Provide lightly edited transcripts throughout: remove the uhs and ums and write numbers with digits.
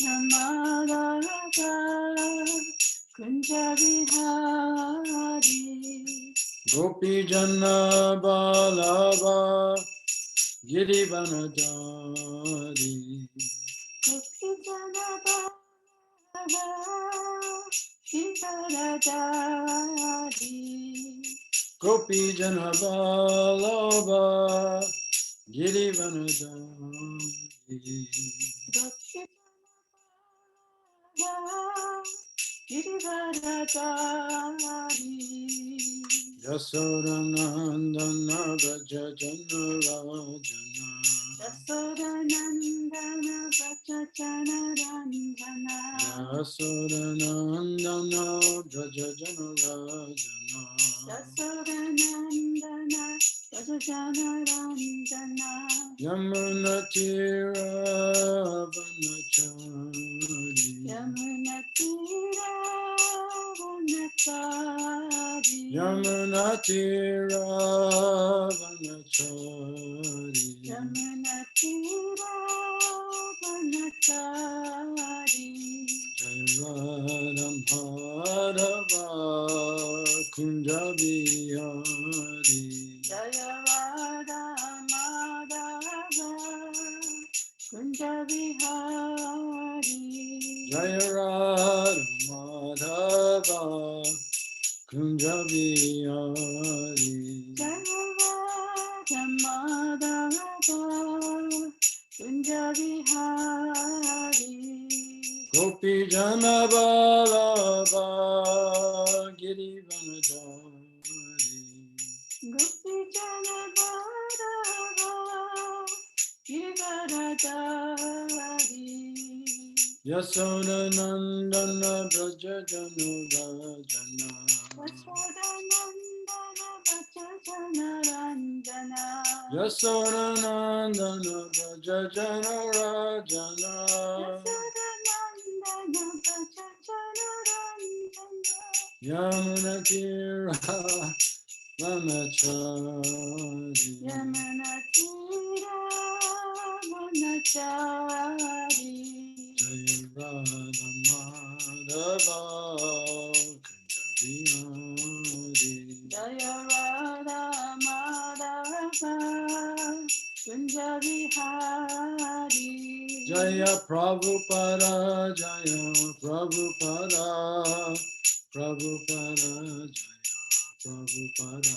Yamadava Kunjavihari Gopi Jana Balava Girivanadari Gopi Janaba Shivaradari Gopi Jana Balava Girivanadari Gopi Girivaradari Yasodanandana Braja Jana Rajana Yasodanandana Vachachana Randana Yasodanandana Braja Jana Rajana Yasodanandana Vachachana Randana Yamuna Tira Vanachari Yamuna Tira Vanachari Yamuna Tira Vanachari Yamuna Tira Vanachari Jayavada Madhava Kunjabihari Jayavada Madhava Kunjavihari Jayarada Madhava Kunjabihari Jayavada Madhava Kunjavihari Gopi Jana Balava Girivanadari Gopi Janabadava Givaradari Yasodanandana Braja Jana Rajana Vasadanandana Vachachana Randana Yasodanandana Braja Jana Rajana Vasadanandana Vachachana Randana Yamuna Tira Vanachari Yamana Tira Vanachari Jayarada Madhava Kunjabihari Jayarada Madhava Kunjavihari Jaya Prabhupada Jaya Prabhupada Prabhupada Jaya Prabhupada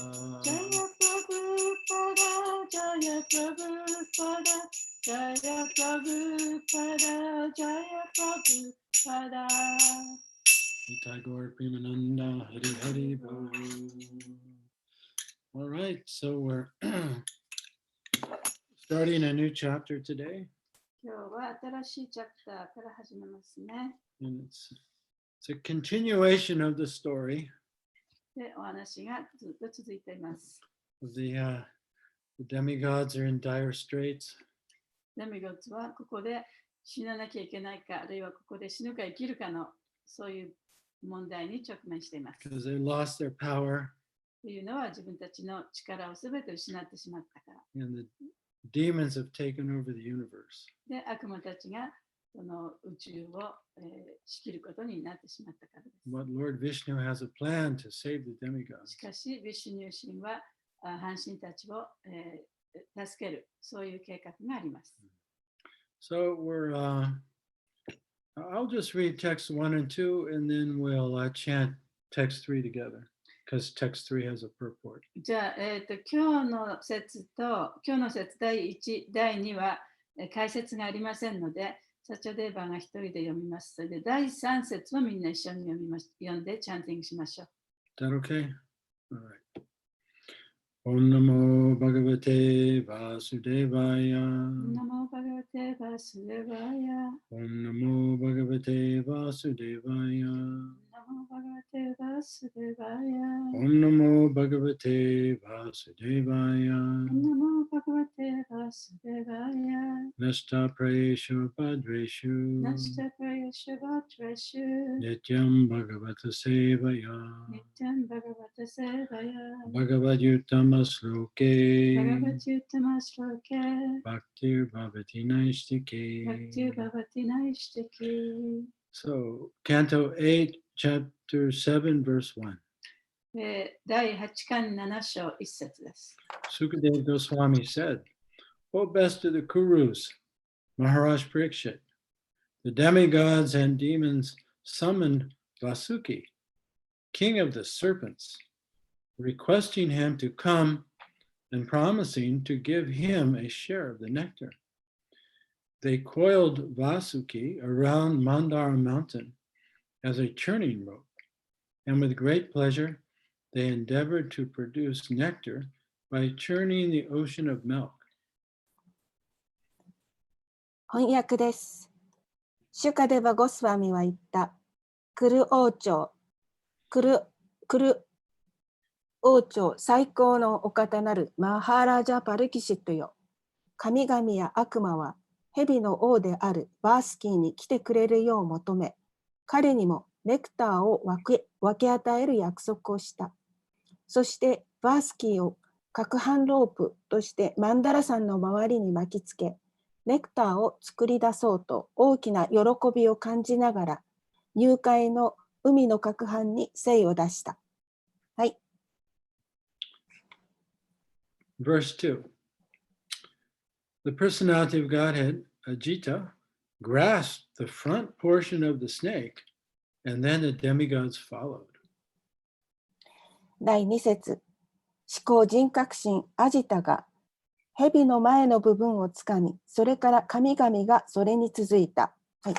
Jaya Prabhupada Jaya Prabhupada Jaya Prabhupada Nitai Gaur Premananda Hari Hari Bol. All right, so we're starting a new chapter today, 今日は新しいチャプターから始めますね。 and it's a continuation of the story で、お話がずっと続いています。 of the demigods are in dire straits. デミゴッツはここで死ななきゃいけないか、あるいはここで死ぬか生きるかのそういう問題に直面しています。 Because they lost their power というのは自分たちの力をすべて失ってしまったから。 and the demons have taken over the universe. で、悪魔たちがその宇宙を、仕切ることになってしまったからです。 But Lord Vishnu has a plan to save the し demigods. かし、ビシュニュー神は半身たちを、助ける、そういう計画があります。 So I'll just read text 1 and 2, and then we'll chant text 3 together, because text 3 has a purport. じゃあ、今日の説第1、第2は解説がありませんので、サチャデーバーが一人で読みます。それで第3節をみんな一緒に読んでチャンティングしましょう。 Is that okay? All right. Om Namo Bhagavate Vasudevaya. ナモバガバテバスデバヤ。 Om Namo Bhagavate Vasudevaya. ナモバガバテバ Vasudevaya. Om Namo Bhagavate Vasudevaya. Om Namo Bhagavate Vasudevaya. Nasta Prayeshu Bhadreshu. Nasta Prayeshu Bhatreshu. Nityam Bhagavata Sevaya. Nityam Bhagavata Sevaya. Bhagavad Yuttama Sloke. Bhagavad Yuttama Sloke. Bhaktir Bhavati Naistike. Bhakti Bhavati Naishtaki. So, Canto 8, Chapter 7, Verse 1. 第8巻7章1節です。Sukadeva Goswami said, O best of the Kurus, Maharaj Parikshit, the demigods and demons summoned Vasuki, king of the serpents, requesting him to come and promising to give him a share of the nectar. They coiled Vasuki around Mandara mountain as a churning rope, and with great pleasure, they endeavored to produce nectar by churning the ocean of milk. 翻訳です。シュカデバ・ゴスワミは言った。クル王朝最高のお方なるマハラジャ・パルキシットよ。神々や悪魔は蛇の王であるバースキーに来てくれるよう求め、彼にもネクターを分け与える約束をした。そしてバースキーを攪拌ロープとしてマンダラ山の周りに巻きつけ、ネクターを作り出そうと大きな喜びを感じながら、入海の海の攪拌に精を出した。はい。Verse 2. The personality of Godhead, Ajita, grasped the front portion of the snake, and then the demigods followed. 第2節、思考人格心アジタが蛇の前の部分をつかみ、それから神々がそれに続いた。はい。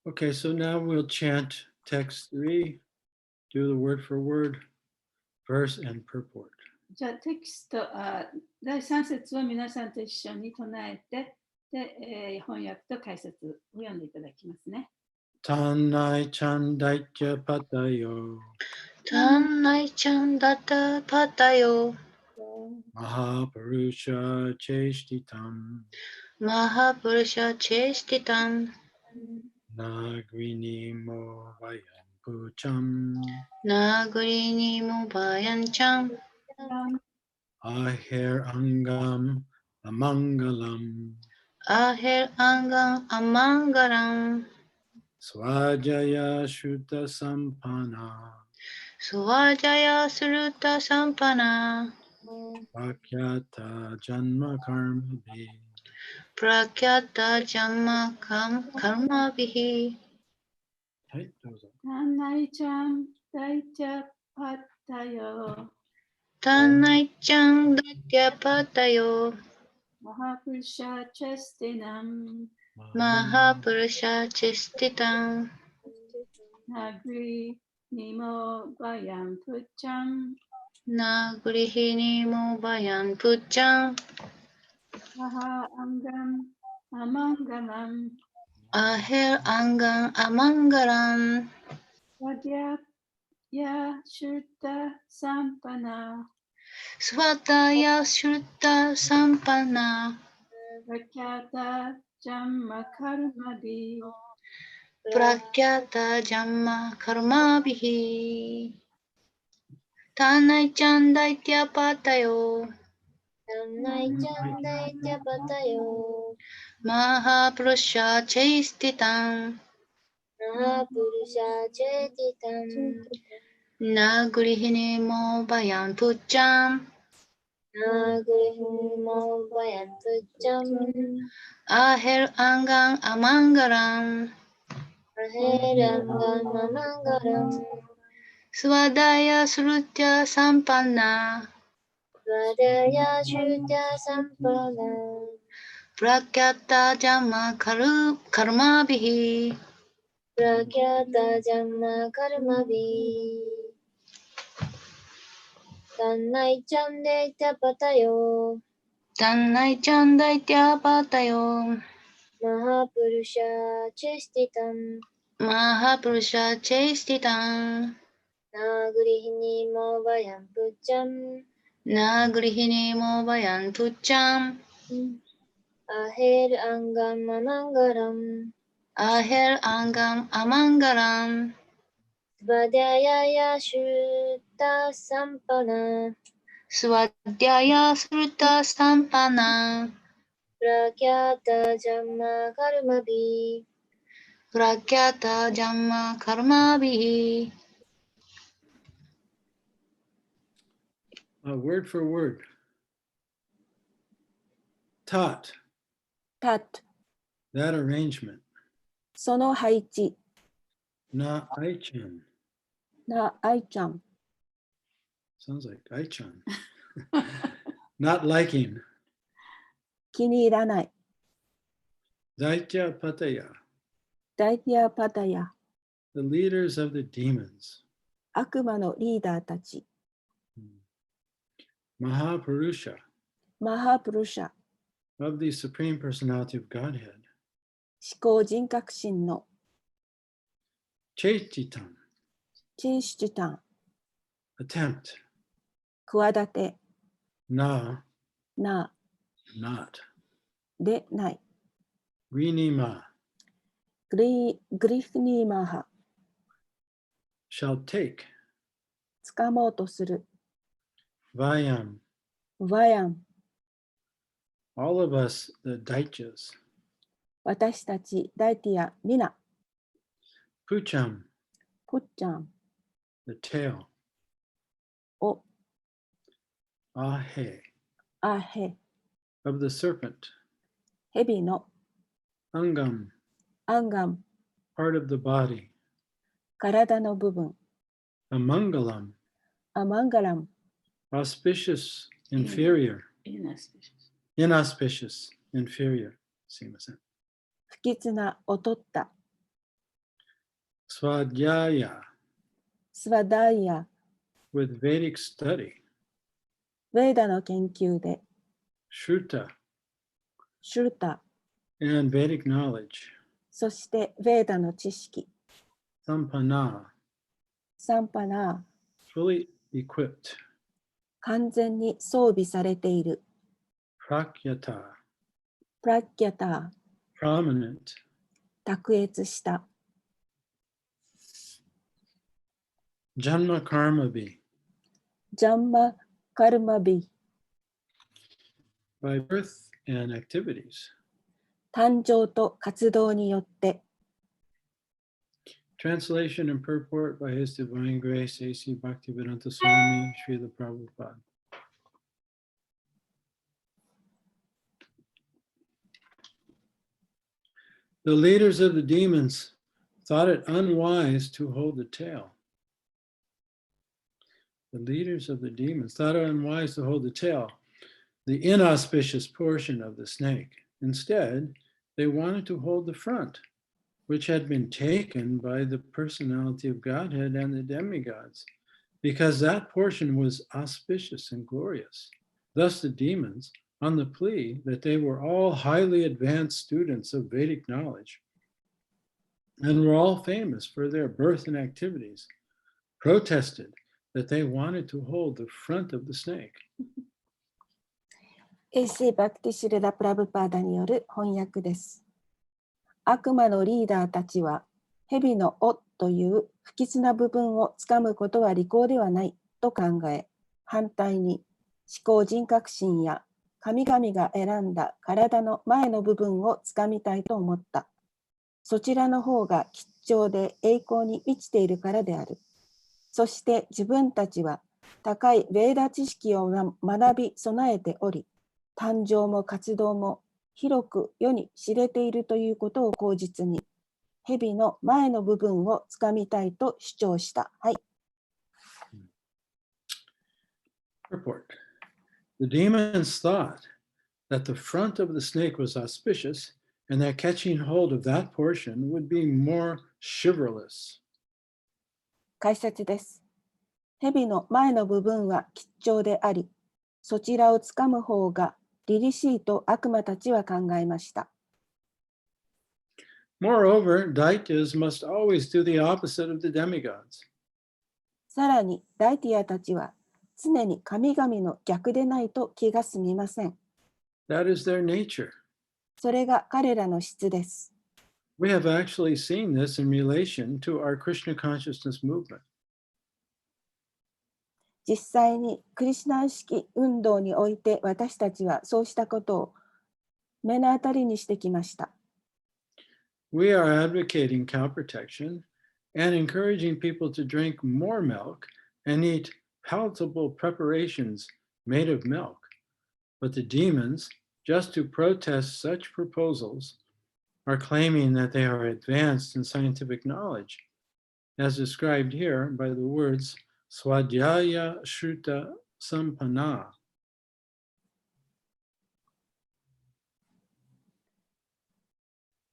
Okay, so now we'll chant text 3, do the word for word, verse and purport. じゃあテキスト、第3節を皆さんと一緒に唱えて、で翻訳と解説を読んでいただきますね。Tanai Chandaitya Patayo. Tanai Chandata Patayo. Mahapurusha Cheshtitam. Mahapurusha Cheshtitam. Nagrini Mo Vayam Pucham. Nagrini Mubayancham. Ahir Angam Amangalam. Ahir Angam Amangaram. Swajaya Shuddha Sampana. Swajaya Sruta Sampana. Prakyata Janma Karma Bhi. Prakyata Jamma Karma Bihi. はい、どうぞ。Tanai Chan Daitya Patayo. Tanai Chan Daitya Patayo. Mahapurusha Chestinam. Mahapurusha Chestitam. Nagri Nimo Vayam Pucham. Nagrihini Mubayan Pucham. Maha Angam Amangalam. Ahir Angam Amangaram. Vadya Ya Shuddha Sampana. Svataya Shruta Sampana. Prakyata Jamma Karmadi. Prakyata Jamma Karma Bihi. Tanai Chandaitya Patayo. Tanai Chandaitya Patayo. Mahapurusha Chestitam. Mahapurusha Chetitam. Nagrihini Mobayan Pucham. Nagrihini Mobayan Pucham. Ahir Angam Amangaram. Ahirangam Amangaram. Swadaya Srutya Sampana. Swadaya Shrutya Sampana. Prakyata Jamma Karma Bihi. Prakyata Jamma Karma Bihi. Tanai Chandaitya Patayo. Tanai Chandaitya Patayo. Mahapurusha Chestitam Mahapurusha Chestitam Nagrihini Movayam Pucham Nagrihini Movayan Tucham Ahir Angam Amangaram Ahir Angam Amangaram Svadhyaya Shuddha Sampana Swadhyaya Sruta Sampana Prakyata Jamma Karmabhi Prakyata Jamma Karmabihi. Word for word. Tat, tat、 that arrangement. その配置、 Na Aichan. な、愛ちゃん、 Sounds like Aichan. Not liking. 気に入らない、 Daitya Pataya. ダイティアパタヤ、 The leaders of the demons. 悪魔のリーダーたち、 Mahapurusha. マハプルシャ、 Of the Supreme Personality of Godhead. 思考人格心の Chaititam. チンシュチタン、 Attempt. 企て、 Na, な、 not. でない、 Grinima. グリフニーマハ、 Shall take. 掴もうとする、 Vayam. ワヤン、 All of us, the Daityas. 私たち、ダイティア、ミナ、 Pucham. プッチャン、 The tail. お、 Ahe. アヘ、 Of the serpent. ヘビの、 Angam. アンガン、 Part of the body. 体の部分、 Amangalam. アマンガラム、 Auspicious. Inferior. Inauspicious. Inauspicious. Inferior. すいません。不吉な、劣った、 Swadhyaya. スワダイヤ、 With Vedic study. ヴェーダの研究で、 Shruta. シュルタ、 And Vedic knowledge. そしてヴェーダの知識、 Sampana. サンパナー、 Fully equipped. 完全に装備されている、 Prakyata. プラッキャター、 Prominent. 卓越した、 Janma Karmabi. ジャンマ・カルマビ、 By birth and activities. 誕生と活動によって、 Translation and purport by His Divine Grace, A.C. Bhaktivedanta Swami, Srila Prabhupada. The leaders of the demons thought it unwise to hold the tail. The leaders of the demons thought it unwise to hold the tail, the inauspicious portion of the snake. Instead, they wanted to hold the front, which had been taken by the personality of Godhead and the demigods, because that portion was auspicious and glorious. Thus the demons, on the plea that they were all highly advanced students of Vedic knowledge and were all famous for their birth and activities, protested that they wanted to hold the front of the snake. A.C. バクティシルダ・プラブパーダによる翻訳です。悪魔のリーダーたちは、蛇の尾という不吉な部分をつかむことは利口ではないと考え、反対に思考人格心や神々が選んだ体の前の部分をつかみたいと思った。そちらの方が吉祥で栄光に満ちているからである。そして自分たちは高いヴェーダ知識を学び備えており、誕生も活動も広く世に知れているということを口実に、蛇の前の部分をつかみたいと主張した。はい。Report. The demons thought that the front of the snake was auspicious and that catching hold of that portion would be more chivalrous. 解説です。蛇の前の部分は吉祥であり、そちらをつかむ方が凛々しいと悪魔たちは考えました。Moreover, Daityas must always do the opposite of the demigods. さらに、ダイティアたちは常に神々の逆でないと気が済みません。That is their nature. それが彼らの質です。We have actually seen this in relation to our Krishna consciousness movement. 実際にクリシュナ意識運動において私たちはそうしたことを目の当たりにしてきました。We are advocating cow protection and encouraging people to drink more milk and eat palatable preparations made of milk. But the demons, just to protest such proposals, are claiming that they are advanced in scientific knowledge, as described here by the words Swadhyaya Shruta Sampanna.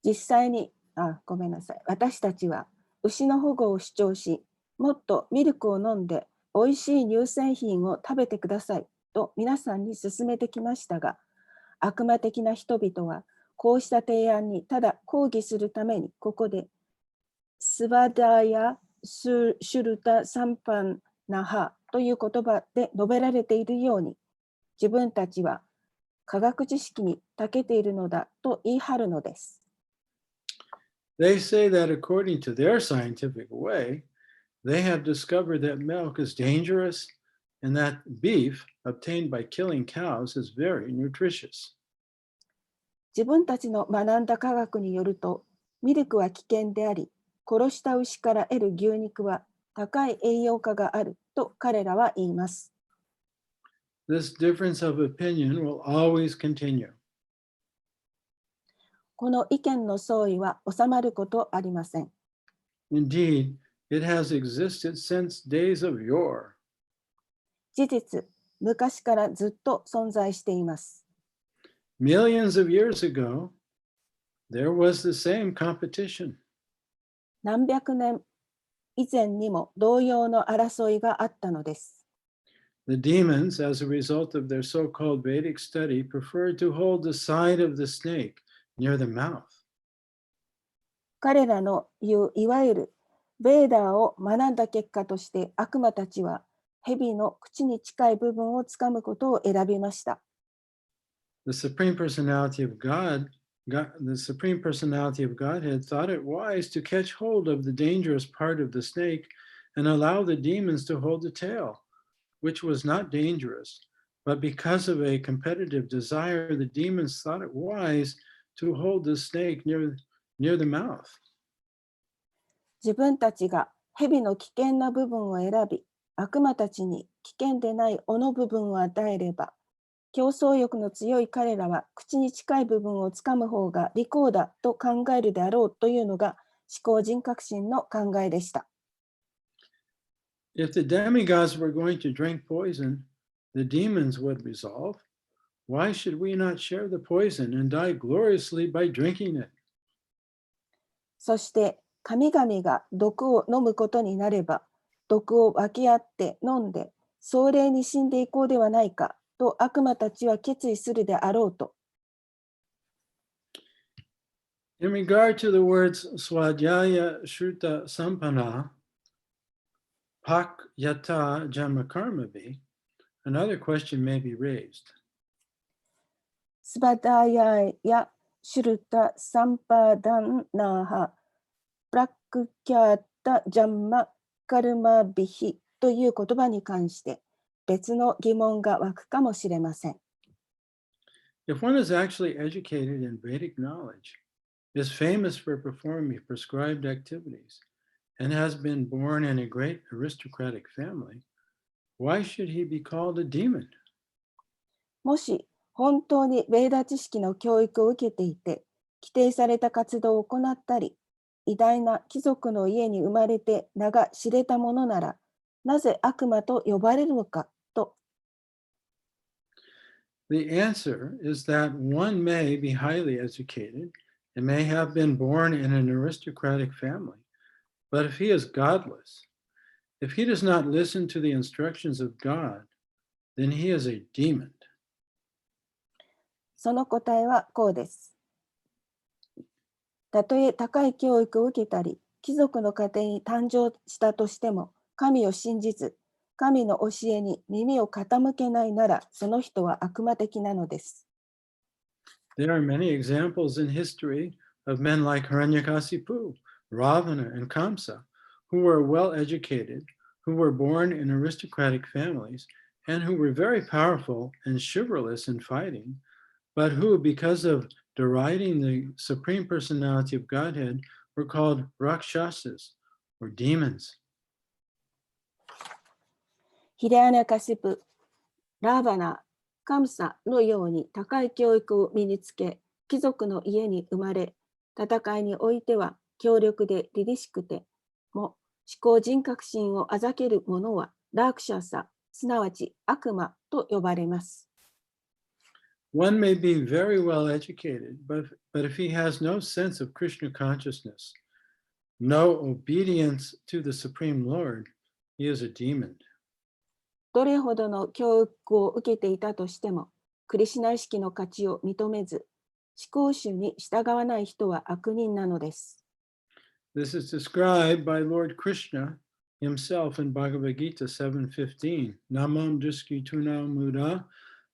実際に、ごめんなさい。私たちは牛の保護を主張し、もっとミルクを飲んでおいしい乳製品を食べてくださいと皆さんに勧めてきましたが、悪魔的な人々はこうした提案にただ抗議するためにここでスバダヤ・シュルタ・サンパンナハという言葉で述べられているように、自分たちは科学知識に長けているのだと言い張るのです。They say that according to their scientific way, they have discovered that milk is dangerous and that beef obtained by killing cows is very nutritious. 自分たちの学んだ科学によると、ミルクは危険であり、殺した牛から得る牛肉は高い栄養価があると彼らは言います。This difference of opinion will always continue. この意見の相違は収まることありません。Indeed, it has existed since days of yore. 事実、昔からずっと存在しています。Millions of years ago, there was the same competition. 何百年以前にも同様の争いがあったのです。The demons, as a result of their so-called Vedic study, preferred to hold the side of the snake near the mouth. 彼らの言ういわゆるベーダーを学んだ結果として悪魔たちは蛇の口に近い部分をつかむことを選びました。The Supreme Personality of Godhead thought it wise to catch hold of the dangerous part of the snake and allow the demons to hold the tail, which was not dangerous. But because of a competitive desire, the demons thought it wise to hold the snake near the mouth. 自分たちが蛇の危険な部分を選び、悪魔たちに危険でない尾の部分を与えれば、競争欲の強い彼らは口に近い部分をつかむ方が利口だと考えるであろうというのが思考人格心の考えでした。If the demigods were going to drink poison, the demons would resolve, why should we not share the poison and die gloriously by drinking it? そして神々が毒を飲むことになれば、毒を分け合って飲んで、壮麗に死んでいこうではないかと悪魔たちは決意するであろうと。In regard to the words Swadhyaya Shruta Sampanna, Pak Yata Janmakarmavi, another question may be raised. スバダヤやシュルタサンパダンナーハ、プラクキャータジャンマカルマビヒという言葉に関して別の疑問が湧くかもしれません。If one is actually educated in Vedic knowledge, is famous for performing prescribed activities, and has been born in a great aristocratic family, why should he be called a demon? もし本当にベーダ知識の教育を受けていて、規定された活動を行ったり、偉大な貴族の家に生まれて名が知れたものなら、なぜ悪魔と呼ばれるのかと。The answer is that one may be highly educated and may have been born in an aristocratic family, but if he is godless, if he does not listen to the instructions of God, then he is a demon. その答えはこうです。たとえ高い教育を受けたり、貴族の家庭に誕生したとしても、神を信じず、神の教えに耳を傾けないなら、その人は悪魔的なのです。There are many examples in history of men like Hiranyakasipu, Ravana, and Kamsa, who were well educated, who were born in aristocratic families, and who were very powerful and chivalrous in fighting, but who, because of deriding the Supreme Personality of Godhead, were called Rakshasas, or demons. ヒレアナカシプ、ラーバナ、カムサのように高い教育を身につけ、貴族の家に生まれ、戦いにおいては強力で凛々しくて、も思考人格心をあざける者はラークシャサ、すなわち悪魔と呼ばれます。One may be very well educated, but if he has no sense of Krishna consciousness, no obedience to the Supreme Lord, he is a demon. どれほどの教育を受けていたとしても、クリシュナ意識の価値を認めず、思考主に従わない人は悪人なのです。This is described by Lord Krishna himself in Bhagavad Gita 7:15. Namam Driski Tuna Muda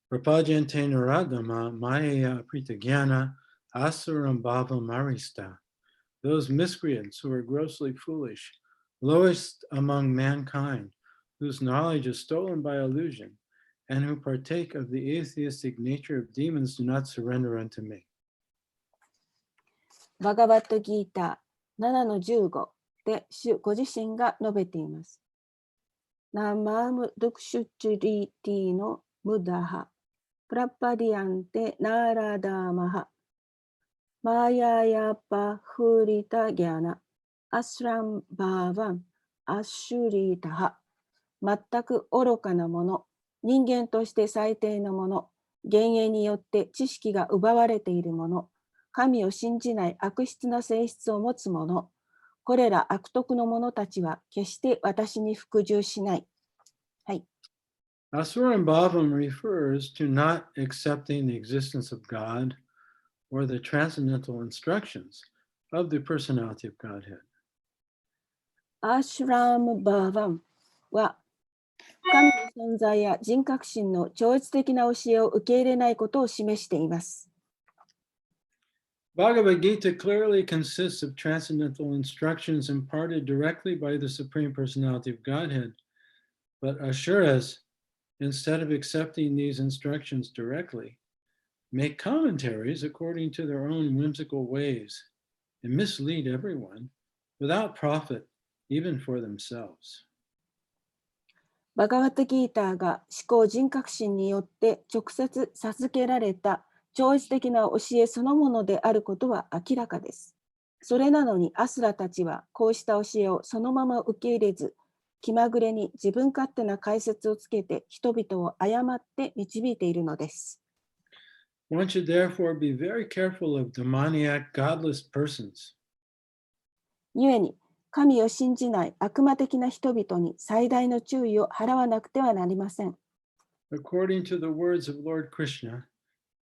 Prapajante Naradama Maya Pritagyana Asuram Bhava Marista. Those miscreants who are grossly foolish, lowest among mankind, whose knowledge is stolen by illusion, and who partake of the atheistic nature of demons do not surrender unto me. バガバットギーター7-15で主ご自身が述べています。ナマームドクシュチュリティのムダハ、プラパディアンテナーラダーマハ、マーヤヤパフリタギャナ、アスランバーワン、アシュリタハ、全く愚かなもの、人間として最低なもの、幻影によって知識が奪われているもの、神を信じない悪質な性質を持つ者、これら悪徳の者たちは決して私に服従しない。はい。Asuram Bhavam refers to not accepting the existence of God or the transcendental instructions of the personality of Godhead. アシュラムバーバンは、神の存在や人格心の超越的な教えを受け入れないことを示しています。Bhagavad Gita clearly consists of transcendental instructions imparted directly by the Supreme Personality of Godhead, but Asuras, instead of accepting these instructions directly, make commentaries according to their own whimsical ways and mislead everyone without profit, even for themselves. バガワットギーターが思考人格心によって直接授けられた超越的な教えそのものであることは明らかです。それなのにアスラたちはこうした教えをそのまま受け入れず、気まぐれに自分勝手な解説をつけて人々を誤って導いているのです。One should therefore be very careful of demoniac, godless persons. 故に、神を信じない悪魔的な人々に最大の注意を払わなくてはなりません。According to the words of Lord Krishna,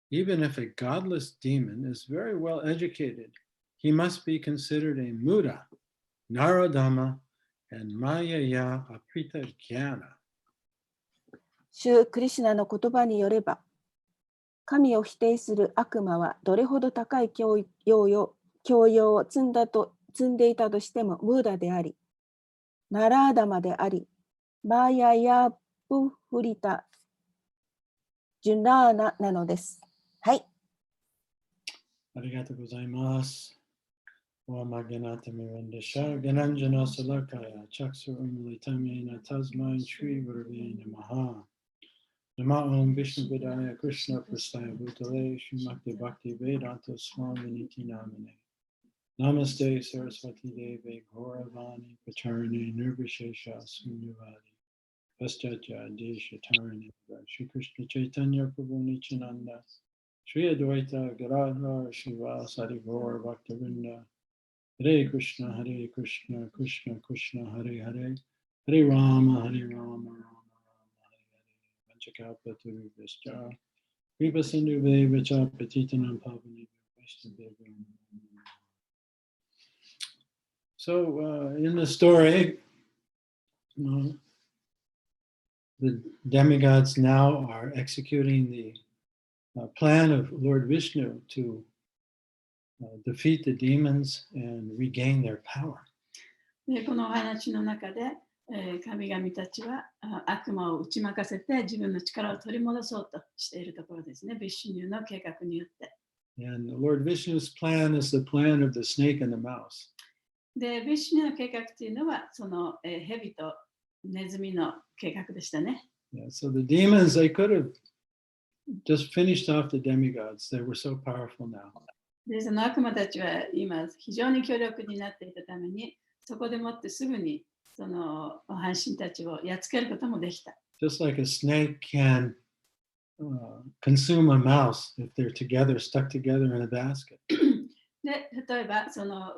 even if a godless demon is very well educated, he must be considered a Muda, Naradama, and Mayaya Aprita Jnana. 主クリシュナの言葉によれば、神を否定する悪魔はどれほど高い教養を積んでいたとしてもムーダであり、ナラーダマであり、マーヤヤプフリタジュナーナなのです。はい。ありがとうございます。オマゲナタミランデシャ、ゲナンジャナサラカヤ、チャクスウムリタミエナタズマインシュリブルビーナマハ。Nama Om Vishnu Padaya Krishna Prasthaya Bhutale Srimakti Bhakti Vedanta Swami Niti Namane Namaste Saraswati Deve Gauravani Pacharane Nirvishesha Sunyavadi Paschatya Desha Tarane Shri Krishna Chaitanya Prabhu Nityananda Shri Advaita Gadadhar Shiva Sadi Gaur Bhaktivinoda Hare Krishna Krishna Krishna Hare Hare Hare Rama Rama Chakapaturvishcha, Kripa Sindhu Vacha Patitanam Pavani Vaishnava So in the story, the demigods now are executing the plan of Lord Vishnu to defeat the demons and regain their power. でこのお話の中で、神々たちは悪魔を打ち負かせて自分の力を取り戻そうとしているところですね。ビシュニューの計画によって。And Lord Vishnu's plan is the plan of the snake and the mouse. で、ビシュニューの計画というのは、その蛇とネズミの計画でしたね。Yeah, so the demons, they could have just finished off the demigods. They were so powerful now. で、その悪魔たちは今非常に強力になっていたために、そこでもってすぐにその半身たちをやっつけることもできた。Just like a snake can consume a mouse if they're together, stuck together in a basket. で、例えばその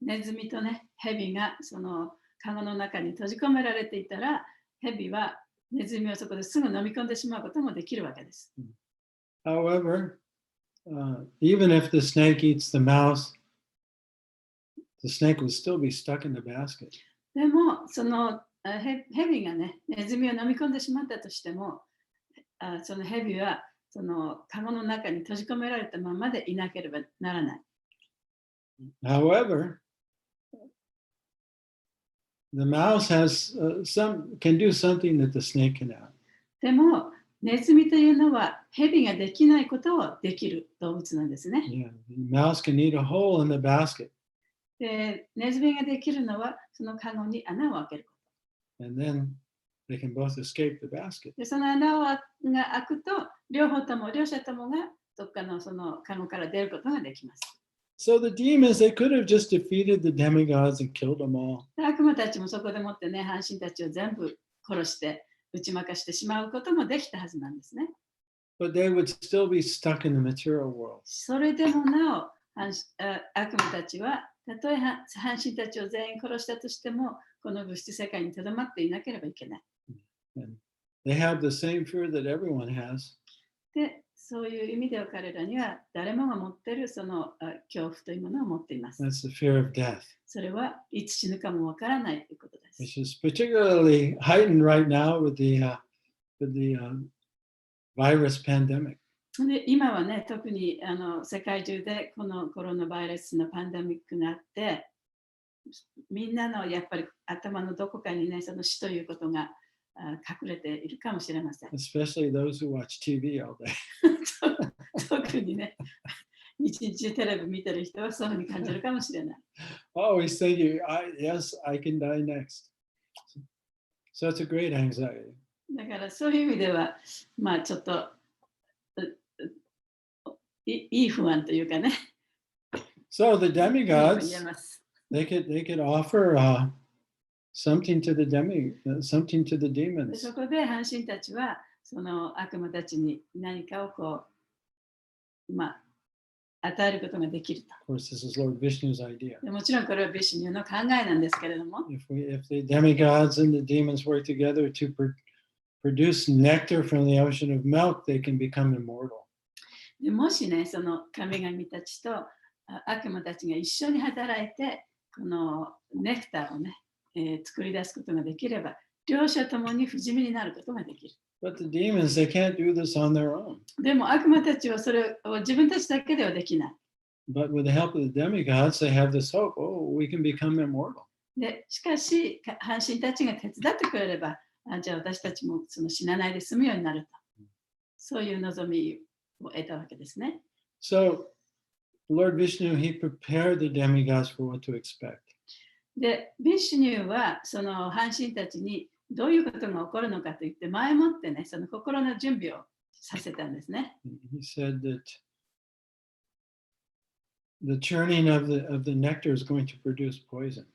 ネズミとね、蛇がそのカゴの中に閉じ込められていたら、蛇はネズミをそこですぐ飲み込んでしまうこともできるわけです。However, even if the snake eats the mouse, the snake would still be stuck in the basket. でも、その蛇がね、ネズミを飲み込んでしまったとしても、その蛇はそのカゴの中に閉じ込められたままでいなければならない。However, the mouse can do something that the snake cannot. でも、ネズミというのは蛇ができないことをできる動物なんですね。Yeah, the mouse can eat a hole in the basket. で、ネズミができるのはそのカゴに穴を開けること。And then they can both escape the basket. で、その穴が開くと、両者ともがどっかのそのカゴから出ることができます。So the demons, they could have just defeated the demigods and killed them all. 悪魔たちもそこでもってね、半身たちを全部殺して打ち負かしてしまうこともできたはずなんですね。But they would still be stuck in the material world. それでもなお、悪魔たちはたとえ半身たちを全員殺したとしても、この物質世界にとどまっていなければいけない。And they have the same fear that everyone has. で、そういう意味では彼らには誰もが持っているその恐怖というものを持っています。That's the fear of death, それはいつ死ぬかもわからないということです。which is particularly heightened right now with the virus pandemic. で今はね、特に世界中でこのコロナウイルスのパンデミックがあって、みんなのやっぱり頭のどこかにね、その死ということが隠れているかもしれません。Especially those who watch TV all day. 特にね、一日テレビ見てる人はそういうふうに感じるかもしれない。Always thinking, yes, I can die next. So it's a great anxiety. だからそういう意味では、まあちょっといい不安というかね。So the 言 demigods, えます。they could offer something to the something to the で demons. そこで半身たちはその悪魔たちに何かをこう、まあ、与えることができると。Of course, this is Lord Vishnu's idea. でもちろんこれはビシュニューの考えなんですけれども、If the demigods and the demons work together to produce nectar from the ocean of milk, they can become immortal. でもしね、その神々たちと悪魔たちが一緒に働いて、このネクターをね、作り出すことができれば、両者ともに不死身になることができる。But the demons, they can't do this on their own. でも悪魔たちはそれを自分たちだけではできない。But with the help of the demigods, they have this hope, oh, we can become immortal. でしかし、半身たちが手伝ってくれれば、じゃあ私たちもその死なないで済むようになると。そういう望みを得たわけですね。So, Lord Vishnu, he prepared the demigods for what to expect. で、ビシュニューはその半身たちにどういうことが起こるのかと言って前もってね、その心の準備をさせたんですね。He said that the churning of the nectar is going to produce poison.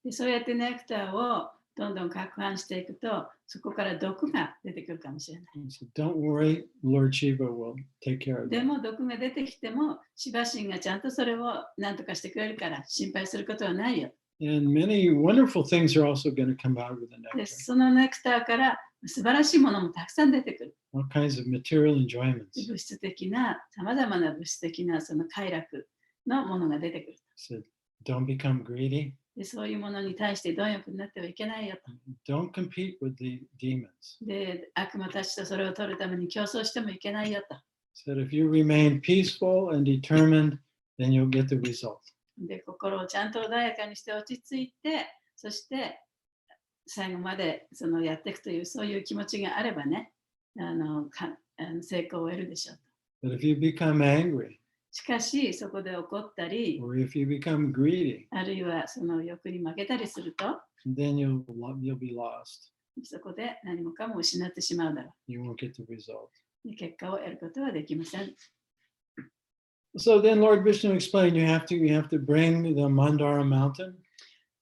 でそうやってネクターをどんどん攪拌していくと、そこから毒が出てくるかもしれない。So don't worry, Lord Shiva will take care of で that. も毒が出てきても、シバ神がちゃんとそれを何とかしてくれるから心配することはないよ。And many wonderful things are also going to come out of the で nectar. そのネクターから素晴らしいものもたくさん出てくる。All kinds of material enjoyments. 物質的な、さまざまな物質的なその快楽のものが出てくる。So Don't become greedy. でそういうものに対して貪欲になってはいけないよと。Don't compete with the demons. で、悪魔たちとそれを取るために競争してもいけないよと。Said if you remain peaceful and determined, then you'll get the result. で、心をちゃんと穏やかにして落ち着いて、そして最後までそのやっていくというそういう気持ちがあればね、成功を得るでしょうと。But if you become angry, しかし、そこで怒ったり、 or if you become greedy, あるいはその欲に負けたりすると、 then you'll be lost. そこで何もかも失ってしまうだろ You won't get the result. う。で結果を得ることはできません。 So then Lord Vishnu explained you have to bring the Mandara mountain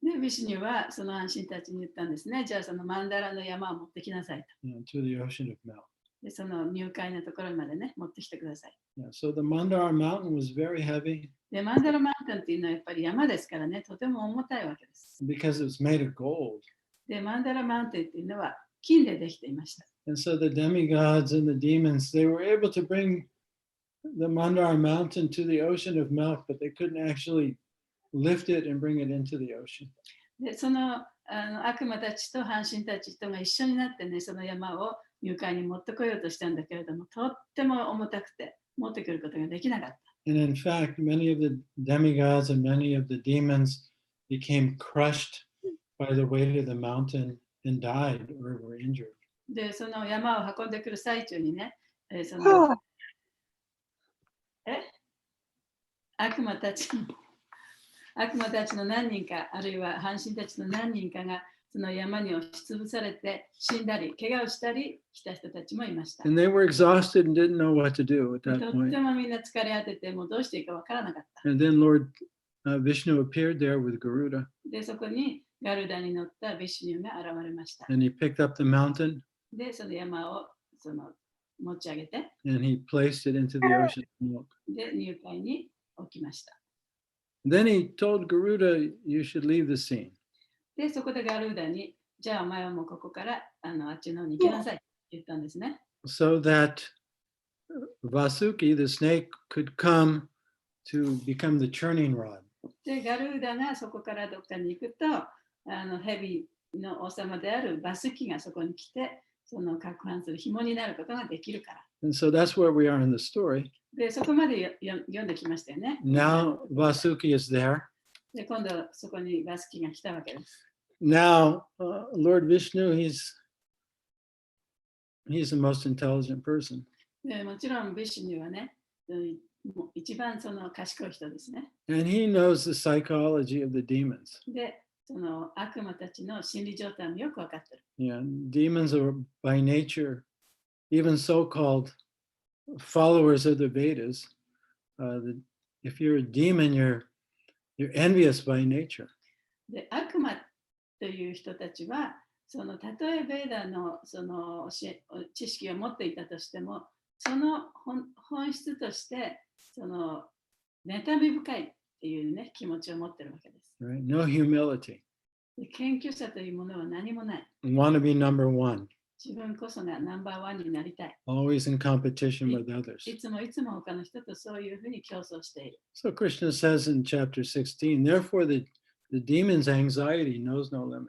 で、ビシュニュはその安心たちに言ったんですね。じゃあそのマンダラの山を持ってきなさいと。 to the ocean of milk. で、その入海のところまでね、持ってきてください。 Yeah, so the Mandara mountain was very heavy で、マンダラマウンテンっていうのはやっぱり山ですからね、とても重たいわけです。 because it was made of gold. で、マンダラマウンテンっていうのは金でできていました。 And so the demigods and the demons, they were able to bring the Mandara mountain to the ocean of milk, but they couldn't actually lift it and bring it into the ocean. で、その悪魔たちと半神たちとが一緒になってね、その山を入海に持ってこようとしたんだけれども、とっても重たくて持ってくることができなかった。 And in fact, many of the demigods and many of the demons became crushed by the weight of the mountain and died or were injured. で、その山を運んでくる最中にね、その悪魔たちの何人か、あるいは半神たちの何人かがその山に押しつぶされて死んだり、怪我をしたりした人たちもいました。 And they were exhausted and didn't know what to do at と that っ point. てもみんな疲れ果てて、もうどうしていいかわからなかった。 And then Lord Vishnu appeared there with Garuda, で、そこにガルダに乗ったビシュニュが現れました。 and he picked up the mountain で、その山を持ち上げて、 and he placed it into the ocean of milk. で、入海に置きました。 Then he told Garuda, you should leave the scene. で、そこでガルダに、じゃあお前はもうここからあっちの方に行きなさいって言ったんですね。 So that Vasuki, the snake, could come to become the churning rod. で、ガルーダがそこからどっかに行くと、ヘビの王様であるバスキがそこに来て、その攪拌する紐になることができるから。 And so that's where we are in the story. で、そこまで読んできましたよね。 Now Vasuki is there. で、今度そこにバスキが来たわけです。 Now, Lord Vishnu, he's the most intelligent person. でもちろんビシュニュはね、一番その賢い人ですね。 And he knows the psychology of the demons. で、その悪魔たちの心理状態もよくわかってる。 Yeah, demons are by nature, even so-called followers of the Vedas. If you're a demon, you're envious by nature. で、悪魔という人たちは、そのたとえベーダのその知識を持っていたとしても、その本質として、その妬み深いっていうね、気持ちを持ってるわけです。 Right? No humility. で、謙虚さというものは何もない。 Want to be number one. 自分こそがナンバーワンになりたい。 Always in competition with others. いつも他の人とそういうふうに競争している。 So Krishna says in chapter 16, therefore the demon's anxiety knows no limit.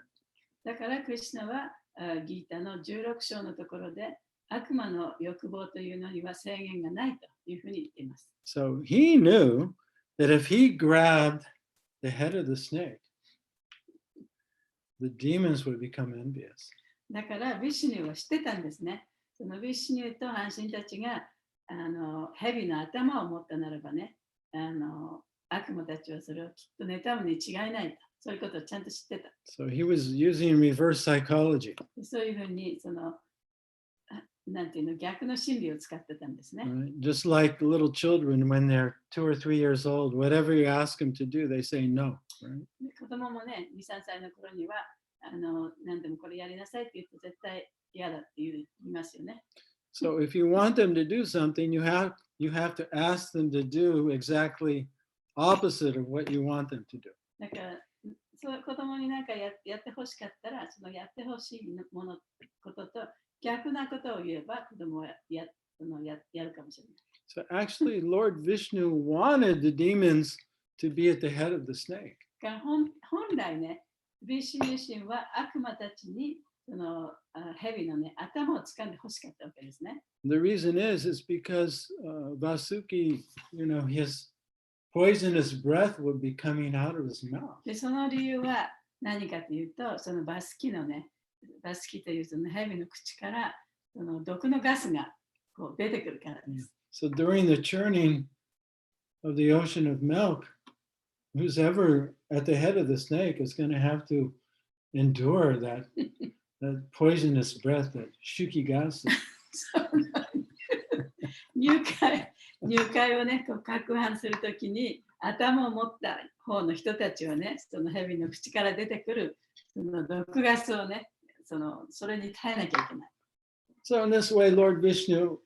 だからクリシュナはギータの16章のところで悪魔の欲望というのには制限がないというふうに言っています。 So he knew that if he grabbed the head of the snake, the demons would become envious. だからビシュニュは知ってたんですね。そのビシュニュと半神たちが蛇の頭を持ったならばね、悪魔たちはそれをきっと妬むに違いないと。そういうことをちゃんと知ってた。 So he was using reverse psychology. そういうふうになんていうの逆の心理を使ってたんですね。 Right? Just like little children when they're 2 or 3 years old, whatever you ask them to do, they say no. Right? で子供もね、2、3歳の頃には何でもこれやりなさいって言うと絶対嫌だって言いますよね。 So if you want them to do something, you have to ask them to do exactly opposite of what you want them to do. だからそう子供になんかやってほしかったら、そのやってほしいことと逆なことを言えば子供はやるかもしれない。 So actually, Lord Vishnu wanted the demons to be at the head of the snake. 本来ね、ビシュ自身は悪魔たちにその蛇のね、頭を掴んで欲しかったわけですね。The reason is because Vasuki, his poisonous breath would be coming out of his mouth. で、その理由は何かというと、そのバスキというその蛇の口からその毒のガスがこう出てくるからです。So during the churning of the ocean of milk, who's ever at the head of the snake is going to have to endure that poisonous breath, that shukigasu. 入会をね、こう攪拌するときに頭を持った方の人たちはね、その蛇の口から出てくるその毒ガスをね、それに耐えなきゃいけない。So in this way, Lord Vishnu,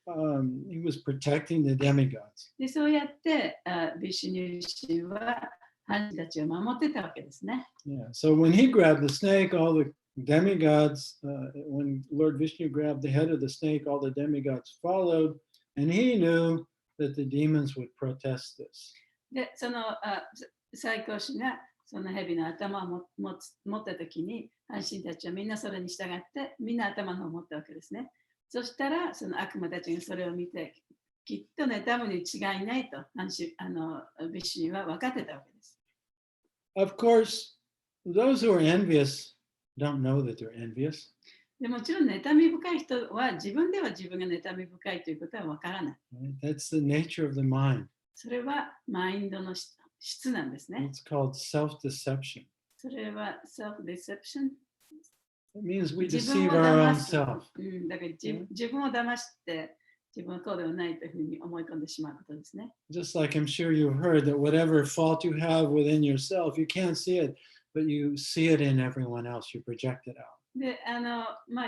he was protecting the demigods. で、そうやってビシュニュ自身は犯人たちを守ってたわけですね。Yeah. So when he grabbed the snake, all the demigods, when Lord Vishnu grabbed the head of the snake, all the demigods followed, and he knew that the demons would protest this. で、その最高司がその蛇の頭を持ったときに、犯人たちはみんなそれに従って、みんな頭のを持ったわけですね。そしたら、その悪魔たちがそれを見て、きっと妬むに違いないと、ビシュには分かってたわけです。Of course, those who are envious don't know that they're envious. でもちろん妬み深い人は自分では自分が妬み深いということは分からない。Right? That's the nature of the mind. それはマインドの質なんですね。It's called self-deception. それは self-deception。It means we 自分 deceive を our 騙 own す。self. だから自分を騙して自分はこうではないというふうに思い込んでしまうことですね。Just like I'm sure you've heard that whatever fault you have within yourself, you can't see it, but you see it in everyone else. You project it out. で、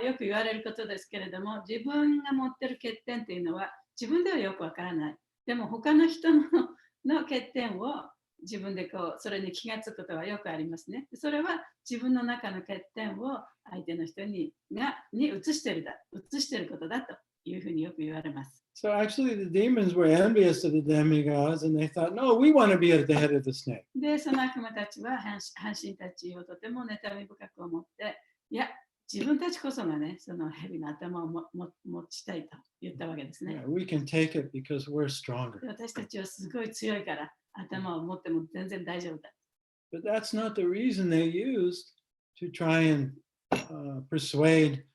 よく言われることですけれども、自分が持っている欠点というのは自分ではよくわからない。でも他の人の欠点を自分でそれに気がつくことはよくありますね。それは自分の中の欠点を相手の人に移していることだというふうによく言われます。So actually the demons were envious of the demigods and they thought, no, we want to be at the head of the snake. で、その悪魔たちは半身たちをとても妬み深く思って、いや、自分たちこそがね、その蛇の頭を持ちたいと言ったわけですね。Yeah, we can take it because we're stronger. 私たちはすごい強いから頭を持っても全然大丈夫だ。But that's not the reason they used to try and persuade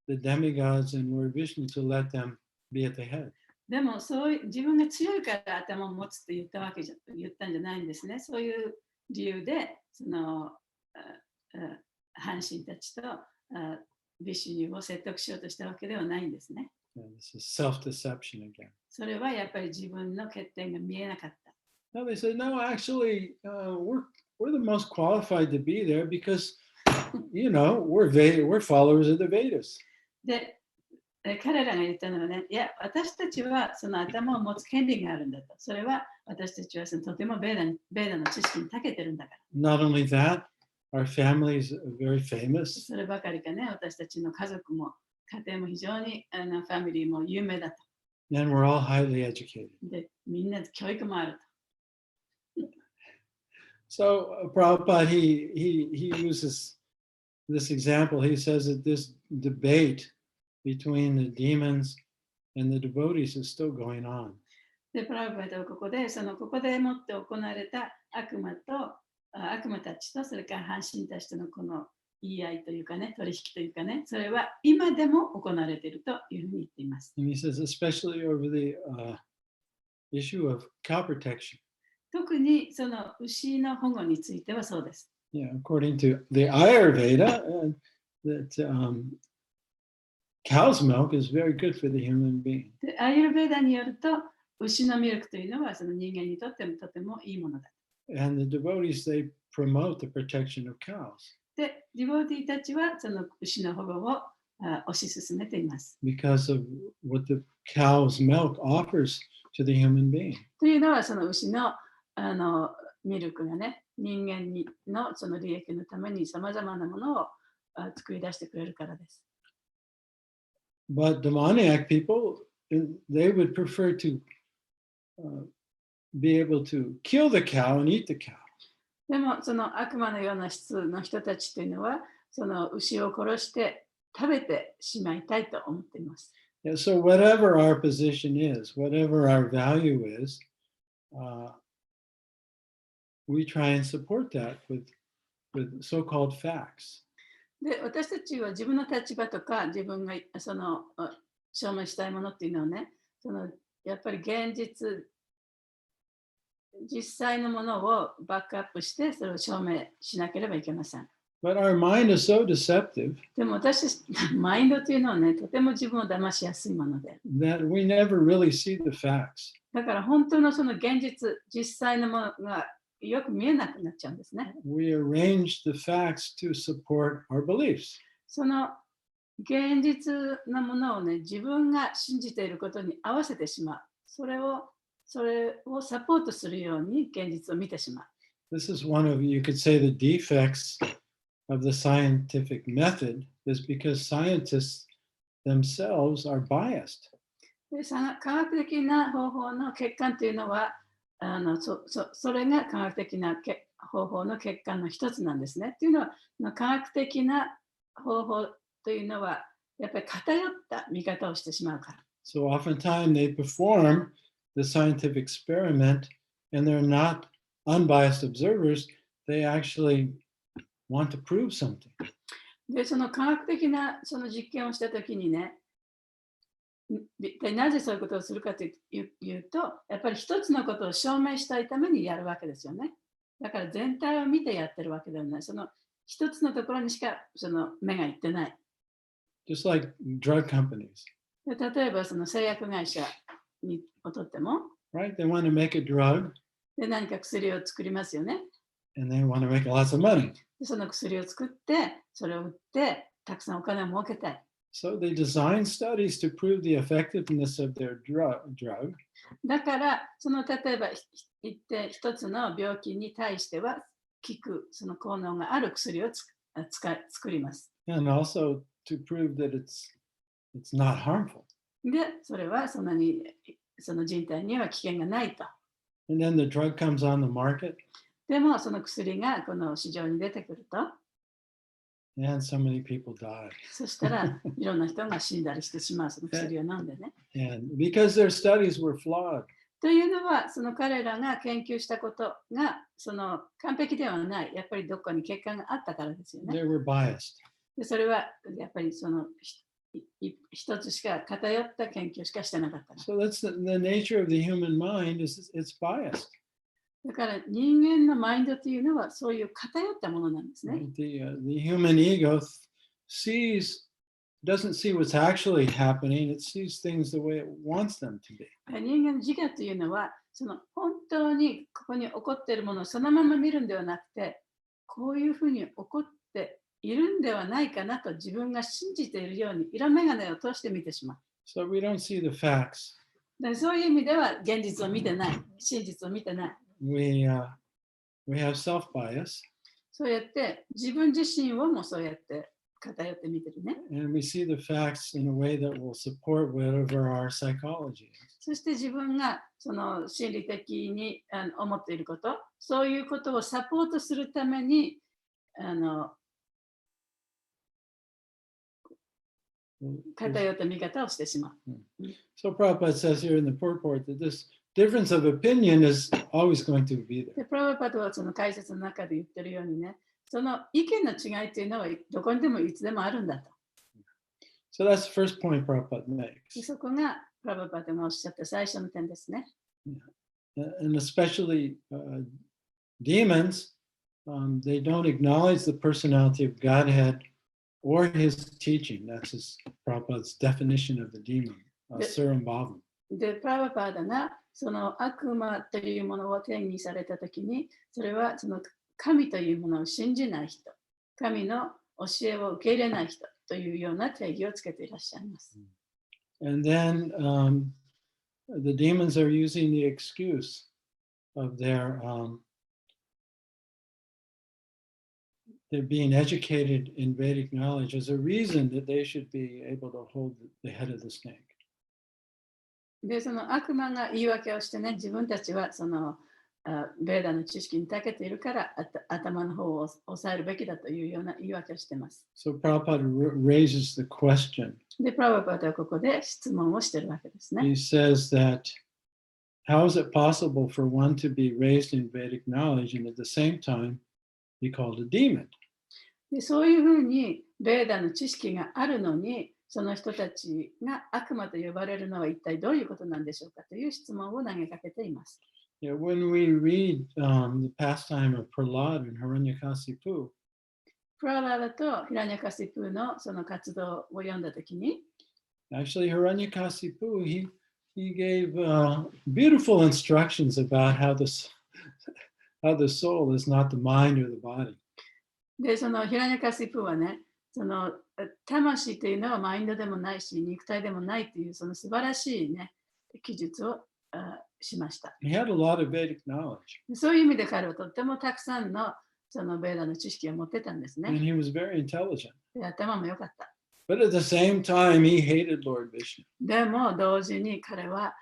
the demigods and Lord Vishnu to let them be at the head. でも自分が強いから頭を持つって言ったんじゃないんですね。そういう理由でその半身たちとビシュニュを説得しようとしたわけではないんですね。And this is self-deception again. それはやっぱり自分の欠点が見えなかった。No, they said, no, actually, we're the most qualified to be there because, we're followers of the Vedas. で、彼らが言ったのはね、いや、私たちはその頭を持つ権利があるんだと。それは私たちはとてもベーダの知識に長けてるんだから。Not only that, our families are very famous. そればかりかね、私たちの家族も家庭も非常にファミリーも有名だと。And we're all highly educated. で、みんな教育もあると。So Prabhupada, he uses this example. He says that this debate between the demons and the devotees is still going on. で、プラブパーはここでもって行われた悪魔たちとそれから半身たちとのこの言い合いというかね、取引というかね、それは今でも行われているというふうに言っています。And he says, especially over the issue of cow protection. 特にその牛の保護についてはそうです。Yeah, according to the Ayurveda, that cow's milk is very good for the human being. で、アイルベーダによると、牛のミルクというのはその人間にとってもとてもいいものだ。And the devotees, they promote the protection of cows. で、ディボーティーたちはその牛の保護を推し進めています。Because of what the cow's milk offers to the human being. というのはその牛のミルクがね、人間のその利益のためにさまざまなものを作り出してくれるからです。But demoniac people, they would prefer to be able to kill the cow and eat the cow. でもその悪魔のような質の人たちというのは、その牛を殺して食べてしまいたいと思っています。Yeah, so whatever our position is, whatever our value is, we try and support that with so-called facts. で、私たちは自分の立場とか自分がその証明したいものっていうのをね、そのやっぱり現実、実際のものをバックアップしてそれを証明しなければいけません。But our mind is so deceptive でも私たち、マインドというのはね、とても自分を騙しやすいもので。that we never really see the facts. だから本当のその現実、実際のものがよく見えなくなっちゃうんですね。We arrange the facts to support our beliefs. その現実のものをね、自分が信じていることに合わせてしまう。それをサポートするように現実を見てしまう。This is one of, you could say, the defects of the scientific method is because scientists themselves are biased. で科学的な方法の欠陥というのは、それが科学的な方法の欠陥の一つなんですね。というのは、科学的な方法というのは、やっぱり偏った見方をしてしまうから。So oftentimes they perform the scientific experiment and they're not unbiased observers. They actually want to prove something. で、その科学的なその実験をしたときにね、一体なぜそういうことをするかというと、やっぱり一つのことを証明したいためにやるわけですよね。だから全体を見てやってるわけではない。その一つのところにしかその目がいってない。Just like drug companies, で例えばその製薬会社をとっても、right? They want to make a drug で何か薬を作りますよね。and they want to make lots of money. でその薬を作って、それを売って、たくさんお金を儲けたい。So they design studies to prove the effectiveness of their drug. だから、その例えば一つの病気に対しては効くその効能がある薬を作ります。And also to prove that it's not harmful. で、それはそんなにその人体には危険がないと。And then the drug comes on the market でも、その薬がこの市場に出てくると、and so many people die. そしたらいろんな人が死んだりしてしまう、その薬を飲んでね。And because their studies were flawed. というのは、その彼らが研究したことがその完璧ではない、やっぱりどこかに欠陥があったからですよね。They were biased. でそれはやっぱりその一つしか偏った研究しかしてなかった。So that's the nature of the human mind is it's biased. だから人間のマインドというのはそういう偏ったものなんですね。The human ego doesn't see what's actually happening. It sees things the way it wants them to be. 人間の自我というのは、その本当にここに起こっているものをそのまま見るんではなくて、こういうふうに起こっているんではないかなと自分が信じているように色眼鏡を通して見てしまう。So we don't see the facts. そういう意味では現実を見てない、真実を見てない。We have self-bias. そうやって自分自身をもそうやって偏って見てるね。And we see the facts in a way that will support whatever our psychology is. そして自分がその心理的に思っていること、そういうことをサポートするために偏った見方をしてしまう。So Prabhupada says here in the purport that this difference of opinion is always going to be there. でプラブパドはその解説の中で言ってるようにね、その意見の違いというのはどこにでもいつでもあるんだと。So that's the first point Prabhupada makes. そこがプラブパドがおっしゃった最初の点ですね。And especially demons, they don't acknowledge the personality of Godhead or his teaching. That's Prabhupada's definition of the demon, Suram Bhavam. で、プラブパドがその悪魔というものを定義されたときに、それはその神というものを信じない人、神の教えを受け入れない人というような定義をつけていらっしゃいます。And then the demons are using the excuse of their being educated in Vedic knowledge as a reason that they should be able to hold the head of the snake. で、その悪魔が言い訳をしてね、自分たちはそのベーダの知識に長けているから頭の方を抑えるべきだというような言い訳をしています。So Prabhupada raises the question. で、プラバパーはここで質問をしているわけですね。He says that how is it possible for one to be raised in Vedic knowledge and at the same time be called a demon? でそういうふうにベーダの知識があるのに、その人たちが悪魔と呼ばれるのは一体どういうことなんでしょうかという質問を投げかけています。Yeah, when we read the pastime of Prahlad and Hiranyakasipu, プララダとヒラニャカシプーのその活動を読んだときに、actually Hiranyakasipu, he gave beautiful instructions about how the soul is not the mind or the body. で、そのヒラニャカシプーはね、その魂というのはマインドでもないし、肉体でもないというその素晴らしいね、記述をしました。He had a lot of Vedic knowledge. そういう意味で彼はとってもたくさんのそのベーダの知識を持ってたんですね。And he was very intelligent. で頭も良かった。But at the same time, he hated Lord Vishnu. でも同時に彼は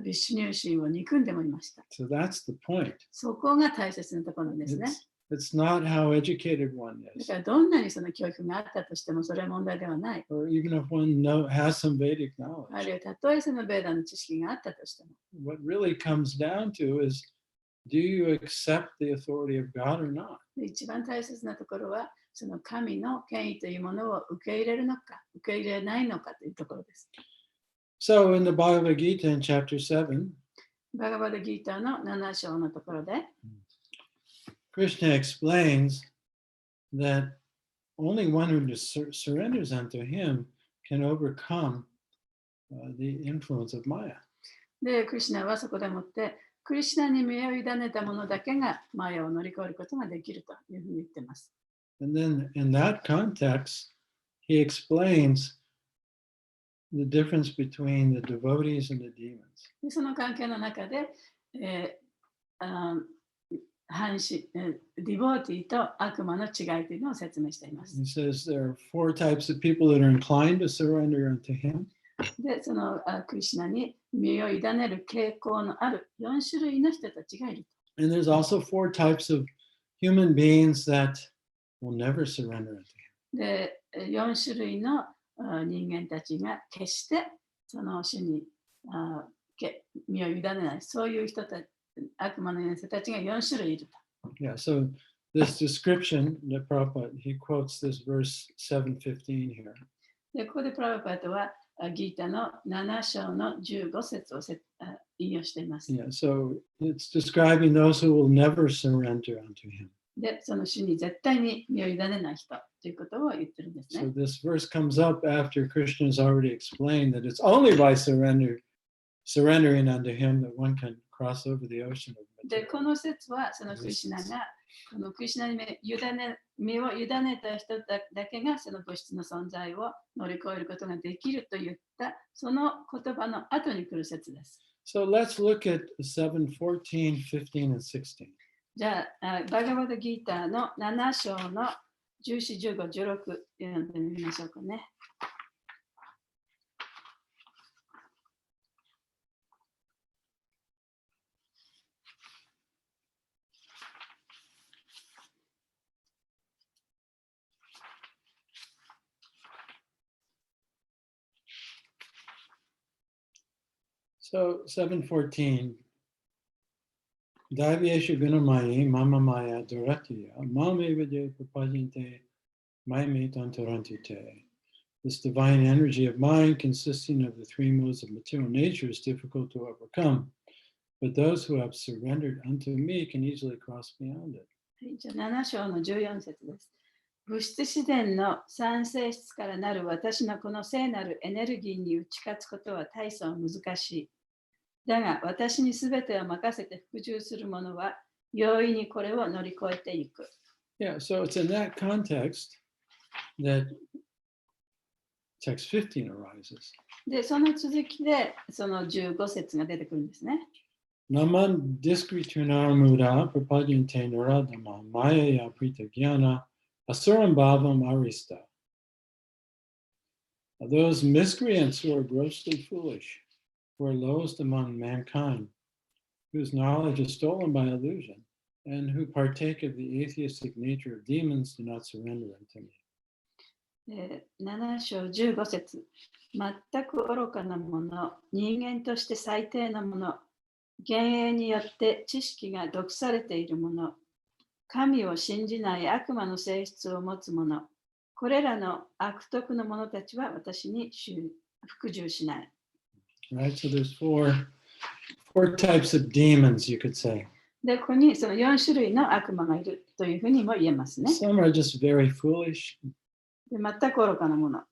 ビシュニュー神を憎んでもいました。So that's the point. そこが大切なところなんですね。It's not how educated one だ is, からどんなにその教育があったとしてもそれは問題ではない。 or even if one has some Vedic あ knowledge. るいはたとえそのベーダの知識があったとしても、 What really comes down to is, do you accept the authority of God or not? で一番大切なところはその神の権威というものを受け入れるのか受け入れないのかというところです。 So in the Bhagavad Gita in chapter 7, バガバダギーターの7章のところで、Krishna explains that only one who surrenders unto him can overcome the influence of Maya. で、クリシュナはそこでもって、クリシュナに身を委ねた者だけがマヤを乗り越えることができるというふうに言っています。And then in that context, he explains the difference between the devotees and the demons. でその関係の中で、ディボーティーと悪魔の違いというのを説明しています。He says there are 4 types of people that are inclined to surrender unto him. で、そのクリシュナに身を委ねる傾向のある4種類の人たちがいる。And there's also 4 types of human beings that will never surrender unto him. で、4種類の人間たちが決してその主に身を委ねない、そういう人たち、悪魔の人たちが4種類いると。Yeah, so this description that Prabhupada, he quotes this verse 7:15 here. で、ここでプラバパートはギータの7章の15節を引用しています。Yeah, so it's describing those who will never surrender unto him. で、その主に絶対に身を委ねない人ということを言ってるんです So ね。 this verse comes up after Krishna has already explained that it's only by surrendering unto him that one can cross over the ocean of で、 material. この説はそのクリシュナが、このクリシュナに身を委ねた人だけがその物質の存在を乗り越えることができると言ったその言葉の後に来る説です。So let's look at 7:14, 15, and 16. じゃあ、バガバダギーターの7章の14、15、16読んでみましょうかね。So 7:14. Davyeshu gunamayi mama maya duratiya mame vijay prapajante maime tantarantite. This divine energy of mind consisting of the 3 modes of material nature is difficult to overcome, but those who have surrendered unto me can easily cross beyond it. じゃあ7章の14節です。物質自然の三性質からなる私のこの聖なるエネルギーに打ち勝つことは大層難しい。だが私にすべてを任せて服従する者は容易にこれを乗り越えていく。Yeah, so it's in that context that text 15 arises. で、その続きでその15節が出てくるんですね。Naman diskrituna muda prapajante naradama maya prita jnana asuram bhavam arista. Those miscreants who are grossly foolish, who are lowest among mankind, whose knowledge is stolen by illusion, and who partake of the atheistic nature of demons do not surrender unto me. 7章15節。全く愚かなもの、人間として最低なもの、幻影によって知識が毒されているもの、神を信じない悪魔の性質を持つ者、これらの悪徳の者たちは私に服従しない。Right? So there's four types of demons, you could say. で、ここにその4種類の悪魔がいるというふうにも言えますね。Some are just very foolish. で、全く愚かなもの。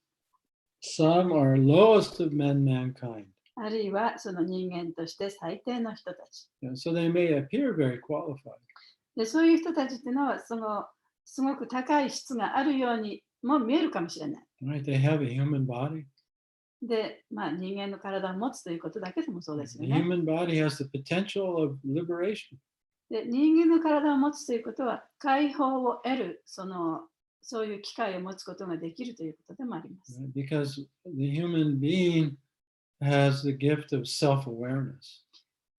Some are lowest of mankind. あるいはその人間として最低の人たち。So they may appear very qualified. で、そういう人たちっていうのはすごく高い質があるようにも見えるかもしれない。Right? They have a human body. で、人間の体を持つということだけでもそうですよ The ね。 human body has the potential of liberation. で、人間の体を持つということは解放を得るそういう機会を持つことができるということでもあります。 Right? Because the human being has the gift of self-awareness.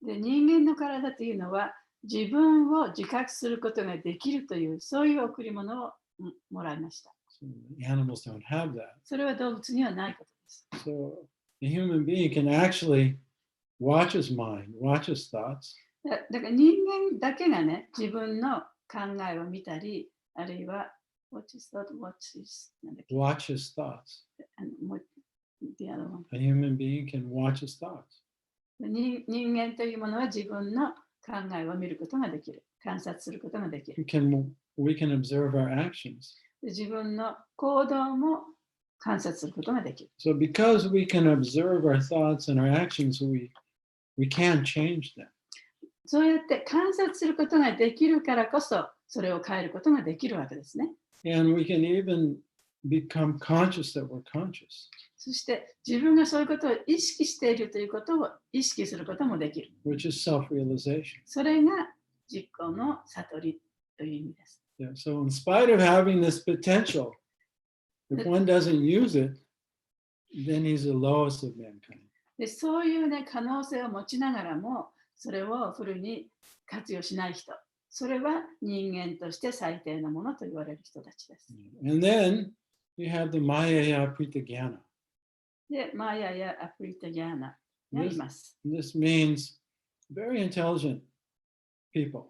で、人間の体というのは自分を自覚することができるというそういう贈り物をもらいました。So the animals don't have that. それは動物にはないことです。 So the human being can actually watch his mind, watch his thoughts, だから人間だけがね、自分の考えを見たり、あるいは What is that? What is なんだっけ watch his thoughts. もう the other one. A human being can watch his thoughts. 人間というものは自分の考えを見ることができる。観察することができる。We can observe our actions. 自分の行動も観察することができる。So because we can observe our thoughts and our actions, we can change them. そうやって観察することができるからこそ、それを変えることができるわけですね。And we can even become conscious that we're conscious, そして自分がそういうことを意識しているということを意識することもできる。which is self-realization. それが実行の悟りという意味です。Yeah, so in spite of having this potential, if one doesn't use it, then he's the lowest of mankind. で、そういうね、可能性を持ちながらも、それをフルに活用しない人、それは人間として最低なものと言われる人たちです。And then you have the Maya Pritagana. で、マヤやアプリタギャーナがいます。This means very intelligent people.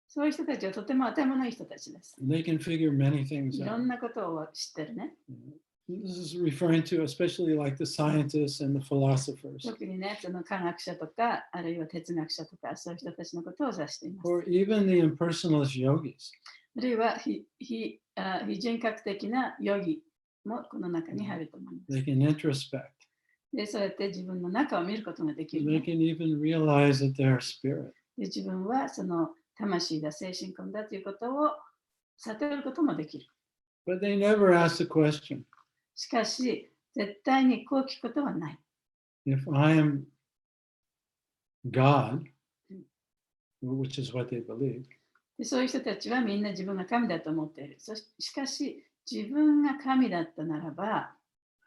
そういう人たちはとても頭のいい人たちです。 They can figure many things いろ out. んなことを知ってるね。This is referring to especially like the scientists and the philosophers, 特にね、その科学者とか、あるいは哲学者とか、そういう人たちのことを指しています。 or even the impersonalist yogis. あるいは非人格的なヨギもこの中に入ると思います。 They can introspect. で、そうやって自分の中を見ることができる、 They ね。 can even realize that they're a spirit. で、自分はその魂だ、精神根だということを悟ることもできる。 But they never ask the question, しかし、絶対にこう聞くことはない。 if I am God, which is what they believe, で、そういう人たちはみんな自分が神だと思っている。しかし、自分が神だったならば、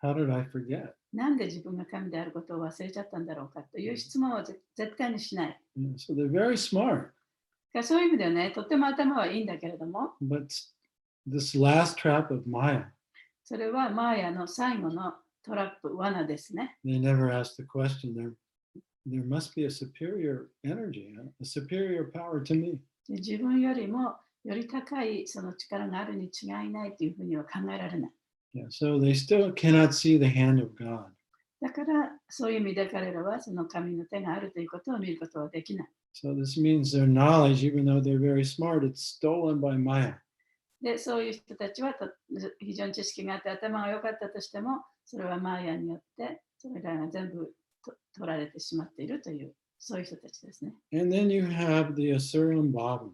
how did I forget? なんで自分が神であることを忘れちゃったんだろうかという質問は絶対にしない。 So they're very smart. そういう意味ではね、とても頭はいいんだけれども、 But this last trap of Maya, それはマーヤの最後のトラップ、罠ですね。 they never ask the question. There must be a superior energy, a superior power to me. で、自分よりもより高いその力があるに違いないというふうには考えられない。Yeah, so they still cannot see the hand of God. だからそういう意味で彼らはその神の手があるということを見ることはできない。 So this means their knowledge, even though they're very smart, it's stolen by Maya. で、そういう人たちは非常に知識があって頭が良かったとしても、それはマーヤによってそれらが全部取られてしまっているという、そういう人たちですね。 And then you have the Asuran Bhavan.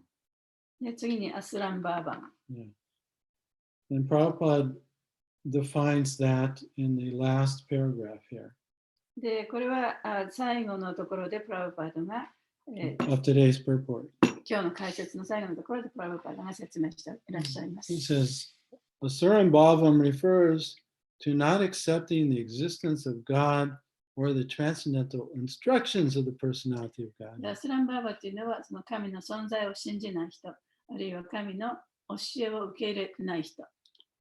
で、次にアスランバーバン。 Yeah. And Prabhupada defines that in the last paragraph here で、これは最後のところでプラブパードが、of today's purport. 今日の解説の最後のところでプラブパードが説明していらっしゃいます。 He says, Asuran Bhavam refers to not accepting the existence of God or the transcendental instructions of the personality of God. アスランバーバというのはその神の存在を信じない人、あるいは神の教えを受け入れない人。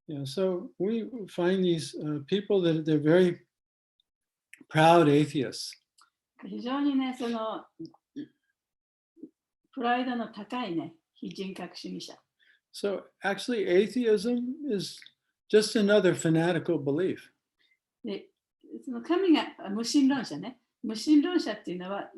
Yeah, so we find these people that they're very proud atheists. 非常にね、そのプライドの高いね、非人格主義者。So actually, atheism is just another fanatical belief. で、その神が無神論者ね。無神論者っていうのは、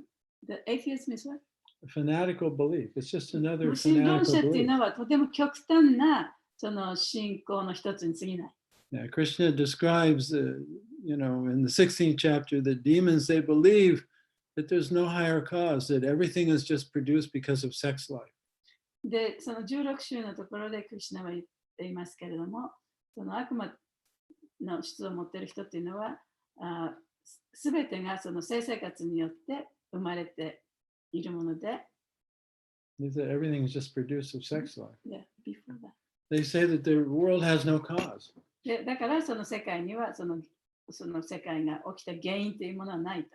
the atheism is what? A fanatical belief. It's just 無 another 神論 fanatical 者っていう belief. のはとても極端なその信仰の一つに過ぎない。Yeah, Krishna describes, in the 16th chapter, that demons, they believe that there's no higher cause, that everything is just produced because of sex life. で、その16章のところでクリシュナは言っていますけれども、その悪魔の質を持っている人っていうのは、すべてがその性生活によって生まれているもので、They say everything is just produced of sex life. yeah, before that. They say that the world has no cause. でだからその世界にはその世界が起きた原因というものはないと。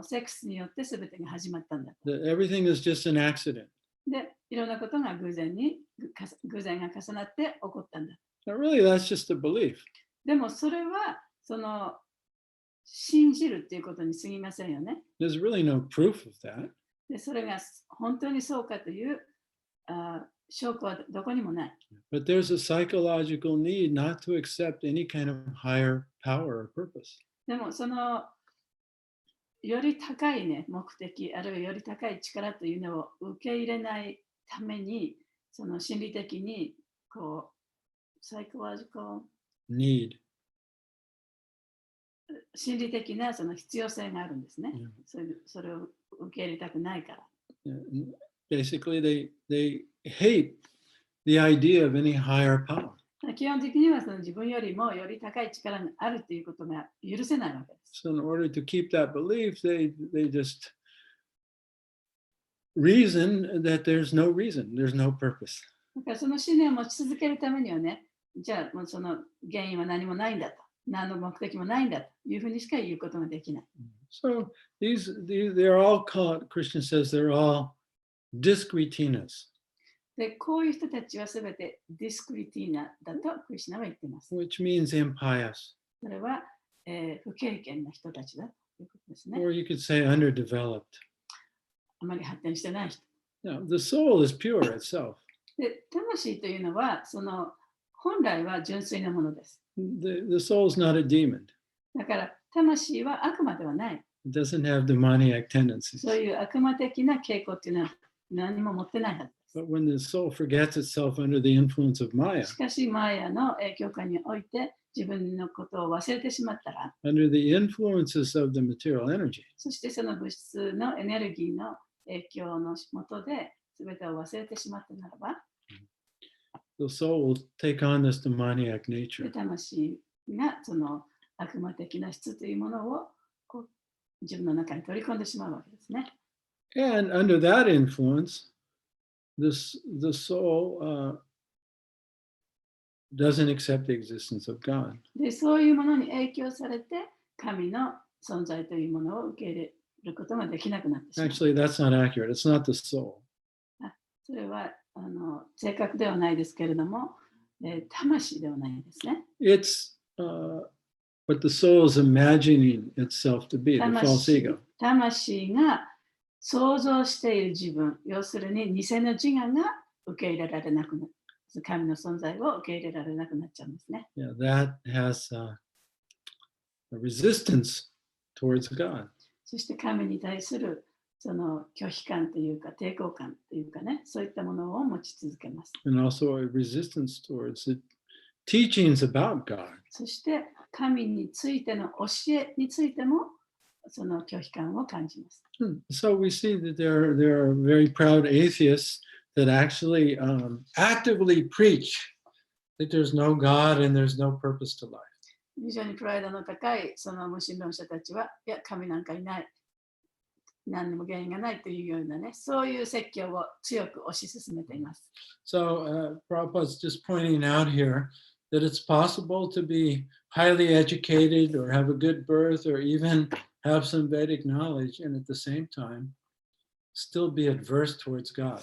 セックスによってすべてが始まったんだと。That everything is just an accident. で、いろんなことが偶然が重なって起こったんだ。Now, really, that's just a belief. でもそれはその信じるっていうことに過ぎませんよね。There's really no proof of that. でそれが本当にそうかという証拠はどこにもない。But there's a psychological need not to accept any kind of higher power or purpose. でもそのより高い、ね、目的あるいはより高い力というのを受け入れないためにその心理的にこうサイコロジカル Need. 心理的なその必要性があるんですね。 Yeah. それを受け入れたくないから。Yeah. Basically, they hate the idea of any higher power. 基本的にはその自分よりもより高い力があるということが許せないわけです。So in order to keep that belief, they just reason that there's no reason, there's no purpose. だからその信念を持ち続けるためにはね、じゃあもうその原因は何もないんだと、何の目的もないんだというふうにしか言うことができない。So they're all called, Krishna says, they're all discretinas, で、こういう人たちはすべてディスクリティーナだとクリシュナは言っています。 which means impious. それは、不経験な人たちだということですね。 Or you could say underdeveloped. あまり発展してない人。 Now, the soul is pure itself. で、魂というのは、その本来は純粋なものです。The soul is not a demon. だから、魂は悪魔ではない。 It doesn't have demoniac tendencies. そういう悪魔的な傾向というのは何も持ってないはずです。 But when the soul forgets itself under the influence of Maya, しかし、マーヤの影響下において自分のことを忘れてしまったら、 under the influences of the material energy, そしてその物質のエネルギーの影響の下で全てを忘れてしまったならば、 the soul will take on this demoniac で nature. 魂がその悪魔的な質というものをこう自分の中に取り込んでしまうわけですね。 And under that influence, the soul doesn't accept the existence of God. で、そういうものに影響されて神の存在というものを受け入れることができなくなってしまう。 Actually, that's not accurate. It's not the soul. それは正確ではないですけれども、魂ではないですね。 It's what the soul is imagining itself to be, the false ego. 魂が想像している自分、要するに偽の自我が受け入れられなくなる。神の存在を受け入れられなくなっちゃうんですね。Yeah, that has a resistance towards God. そして神に対するその拒否感というか抵抗感というかね、そういったものを持ち続けます。And also a resistance towards the teachings about God. そして神についての教えについてもその拒否感を感じます。So we see that there are very proud atheists that actually actively preach that there's no God and there's no purpose to life. 非常にプライドの高いその無神論者たちは、いや、神なんかいない、何にも原因がないというようなね、そういう説教を強く推し進めています。So Prabhupada's just pointing out here that it's possible to be highly educated or have a good birth or even have some Vedic knowledge, and at the same time, still be adverse towards God.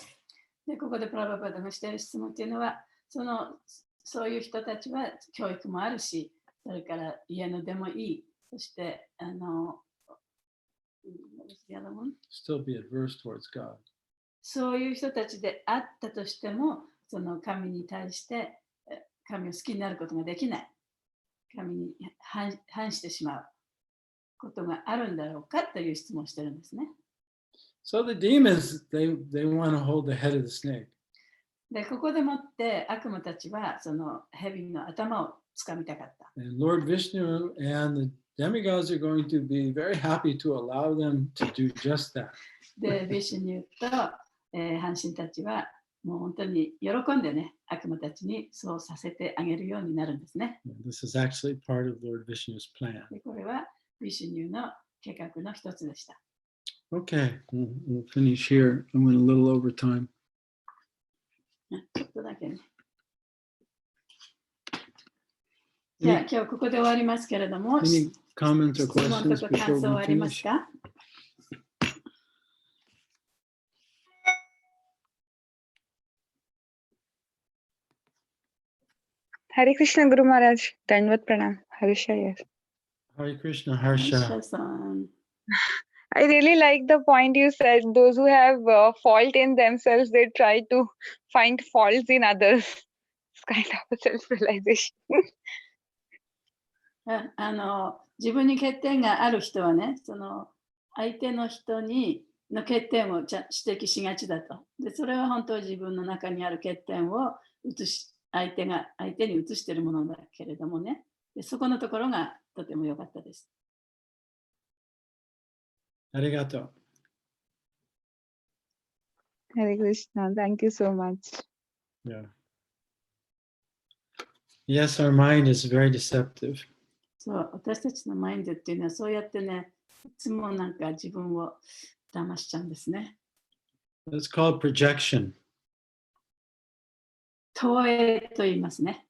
で、ここでプラバパダがしている質問っていうのは、そういう人たちは教育もあるし、それから家のでもいい、そして、Still be adverse towards God. そういう人たちであったとしても、その神に対して神を好きになることができない。神に反してしまうことがあるんだろうかという質問をしてるんですね。So the demons, they want to hold the head of the snake. で、ここでもって悪魔たちはその蛇の頭をつかみたかった。And Lord Vishnu and the demigods are going to be very happy to allow them to do just that. で、ビシュニューと、半神たちはもう本当に喜んでね、悪魔たちにそうさせてあげるようになるんですね。This is actually part of Lord Vishnu's plan. で、これはビシュニューの計画の一つでした。Okay, we'll finish here. I went a little over time. ちょっとだけね。じゃあ今日ここで終わりますけれども、 Any comments or 質問 questions とか感 before 想は we あります finish? か？Hare Krishna Guru Maharaj, Dandavat Pranam, Harisha, yes. Hare Krishna, ハルシ Harsha. ャさん。 I really like the point you said. Those who have fault in themselves, they try to find faults in others. It's kind of a self-realization. 自分に欠点がある人はね、その相手の人の欠点を指摘しがちだと。で、それは本当は自分の中にある欠点を相手に移しているものだけれどもね。で、そこのところがとても良かったです。Arigato. Hare Krishna, thank you so much. Yeah. Yes, our mind is very deceptive. そう、私たちのマインドっていうのはそうやってね、いつもなんか自分を騙しちゃうんですね。It's called projection. 投影と言いますね。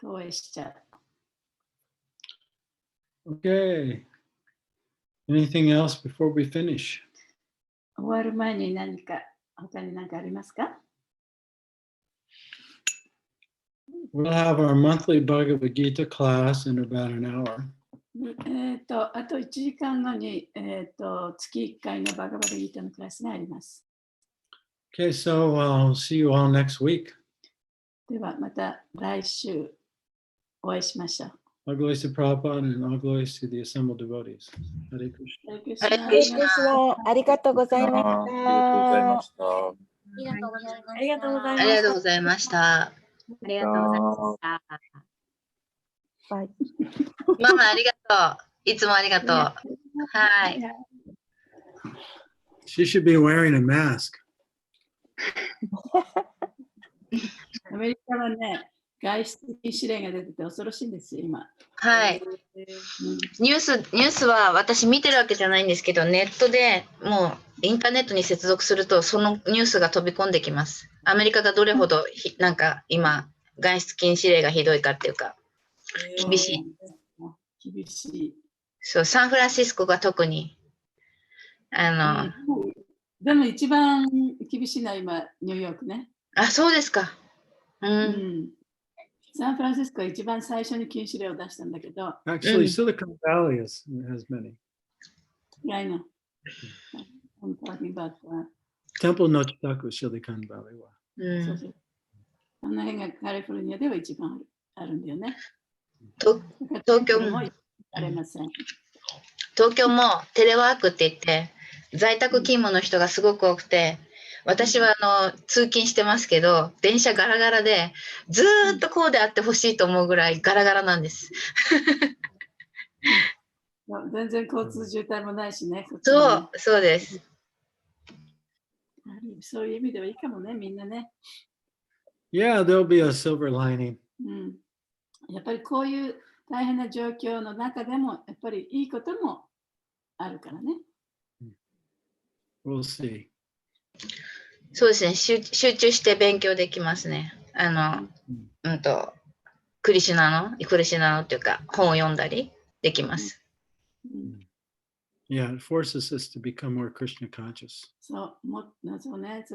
投影しちゃう。 Okay. Anything else before we finish? 終わる前に他に何かありますか？ We'll have our monthly Bhagavad Gita class in about an hour. あと1時間後に、月1回のバガバダギータのクラスがあります。Okay, so I'll see you all next week. ではまた来週お会いしましょう。All glories to Prabhupada and all glories to the assembled devotees. Hare Krishna. ハレクリシナハレクリスナ、ありがとうございました。ありがとうございました。ありがとうございました。ありがとうございました。ありがとうございました。はい。ママありがとう。いつもありがとう。はい。 She should be wearing a mask. アメリカはね、外出禁止令が出てて恐ろしいんですよ、今。はい。ニュースは私見てるわけじゃないんですけど、ネットでもうインターネットに接続するとそのニュースが飛び込んできます。アメリカがどれほどなんか今外出禁止令がひどいかっていうか厳しい。厳しい。そう、サンフランシスコが特にでも一番厳しいのは今ニューヨークね。あ、そうですか。サンフランシスコは一番最初に禁止令を出したんだけど。Actually, Silicon Valley has many. Yeah, I know. I'm talking about Temple no Chitaku, Silicon Valley は。そうそう。あの辺がカリフォルニアでは一番あるんだよね。東京もありません。東京もテレワークって言って在宅勤務の人がすごく多くて、私は通勤してますけど電車ガラガラでずーっとこうであってほしいと思うぐらいガラガラなんです。全然交通渋滞もないしね。そうです。そういう意味ではいいかもね、みんなね。Yeah, there'll be a silver lining. やっぱりこういう大変な状況の中でもやっぱりいいこともあるからね。We'll see. そうですね、集中して勉強できますね。クリシュナのっていうか本を読んだりできます。Yeah, it forces us to become more Krishna conscious. そうね、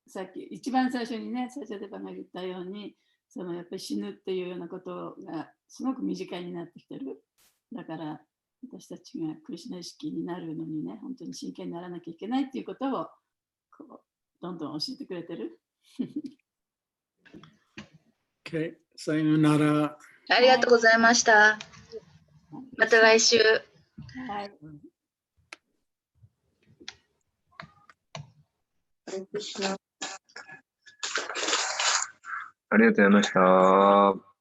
さっき一番最初にね、サチャデバが言ったように、やっぱり死ぬっていうようなことがすごく身近になってきてる。だから私たちがクリシュナ意識になるのにね、本当に真剣にならなきゃいけないっていうことをどんどん教えてくれてる。Okay, さよなら。ありがとうございました。また来週。はい。ありがとうございました。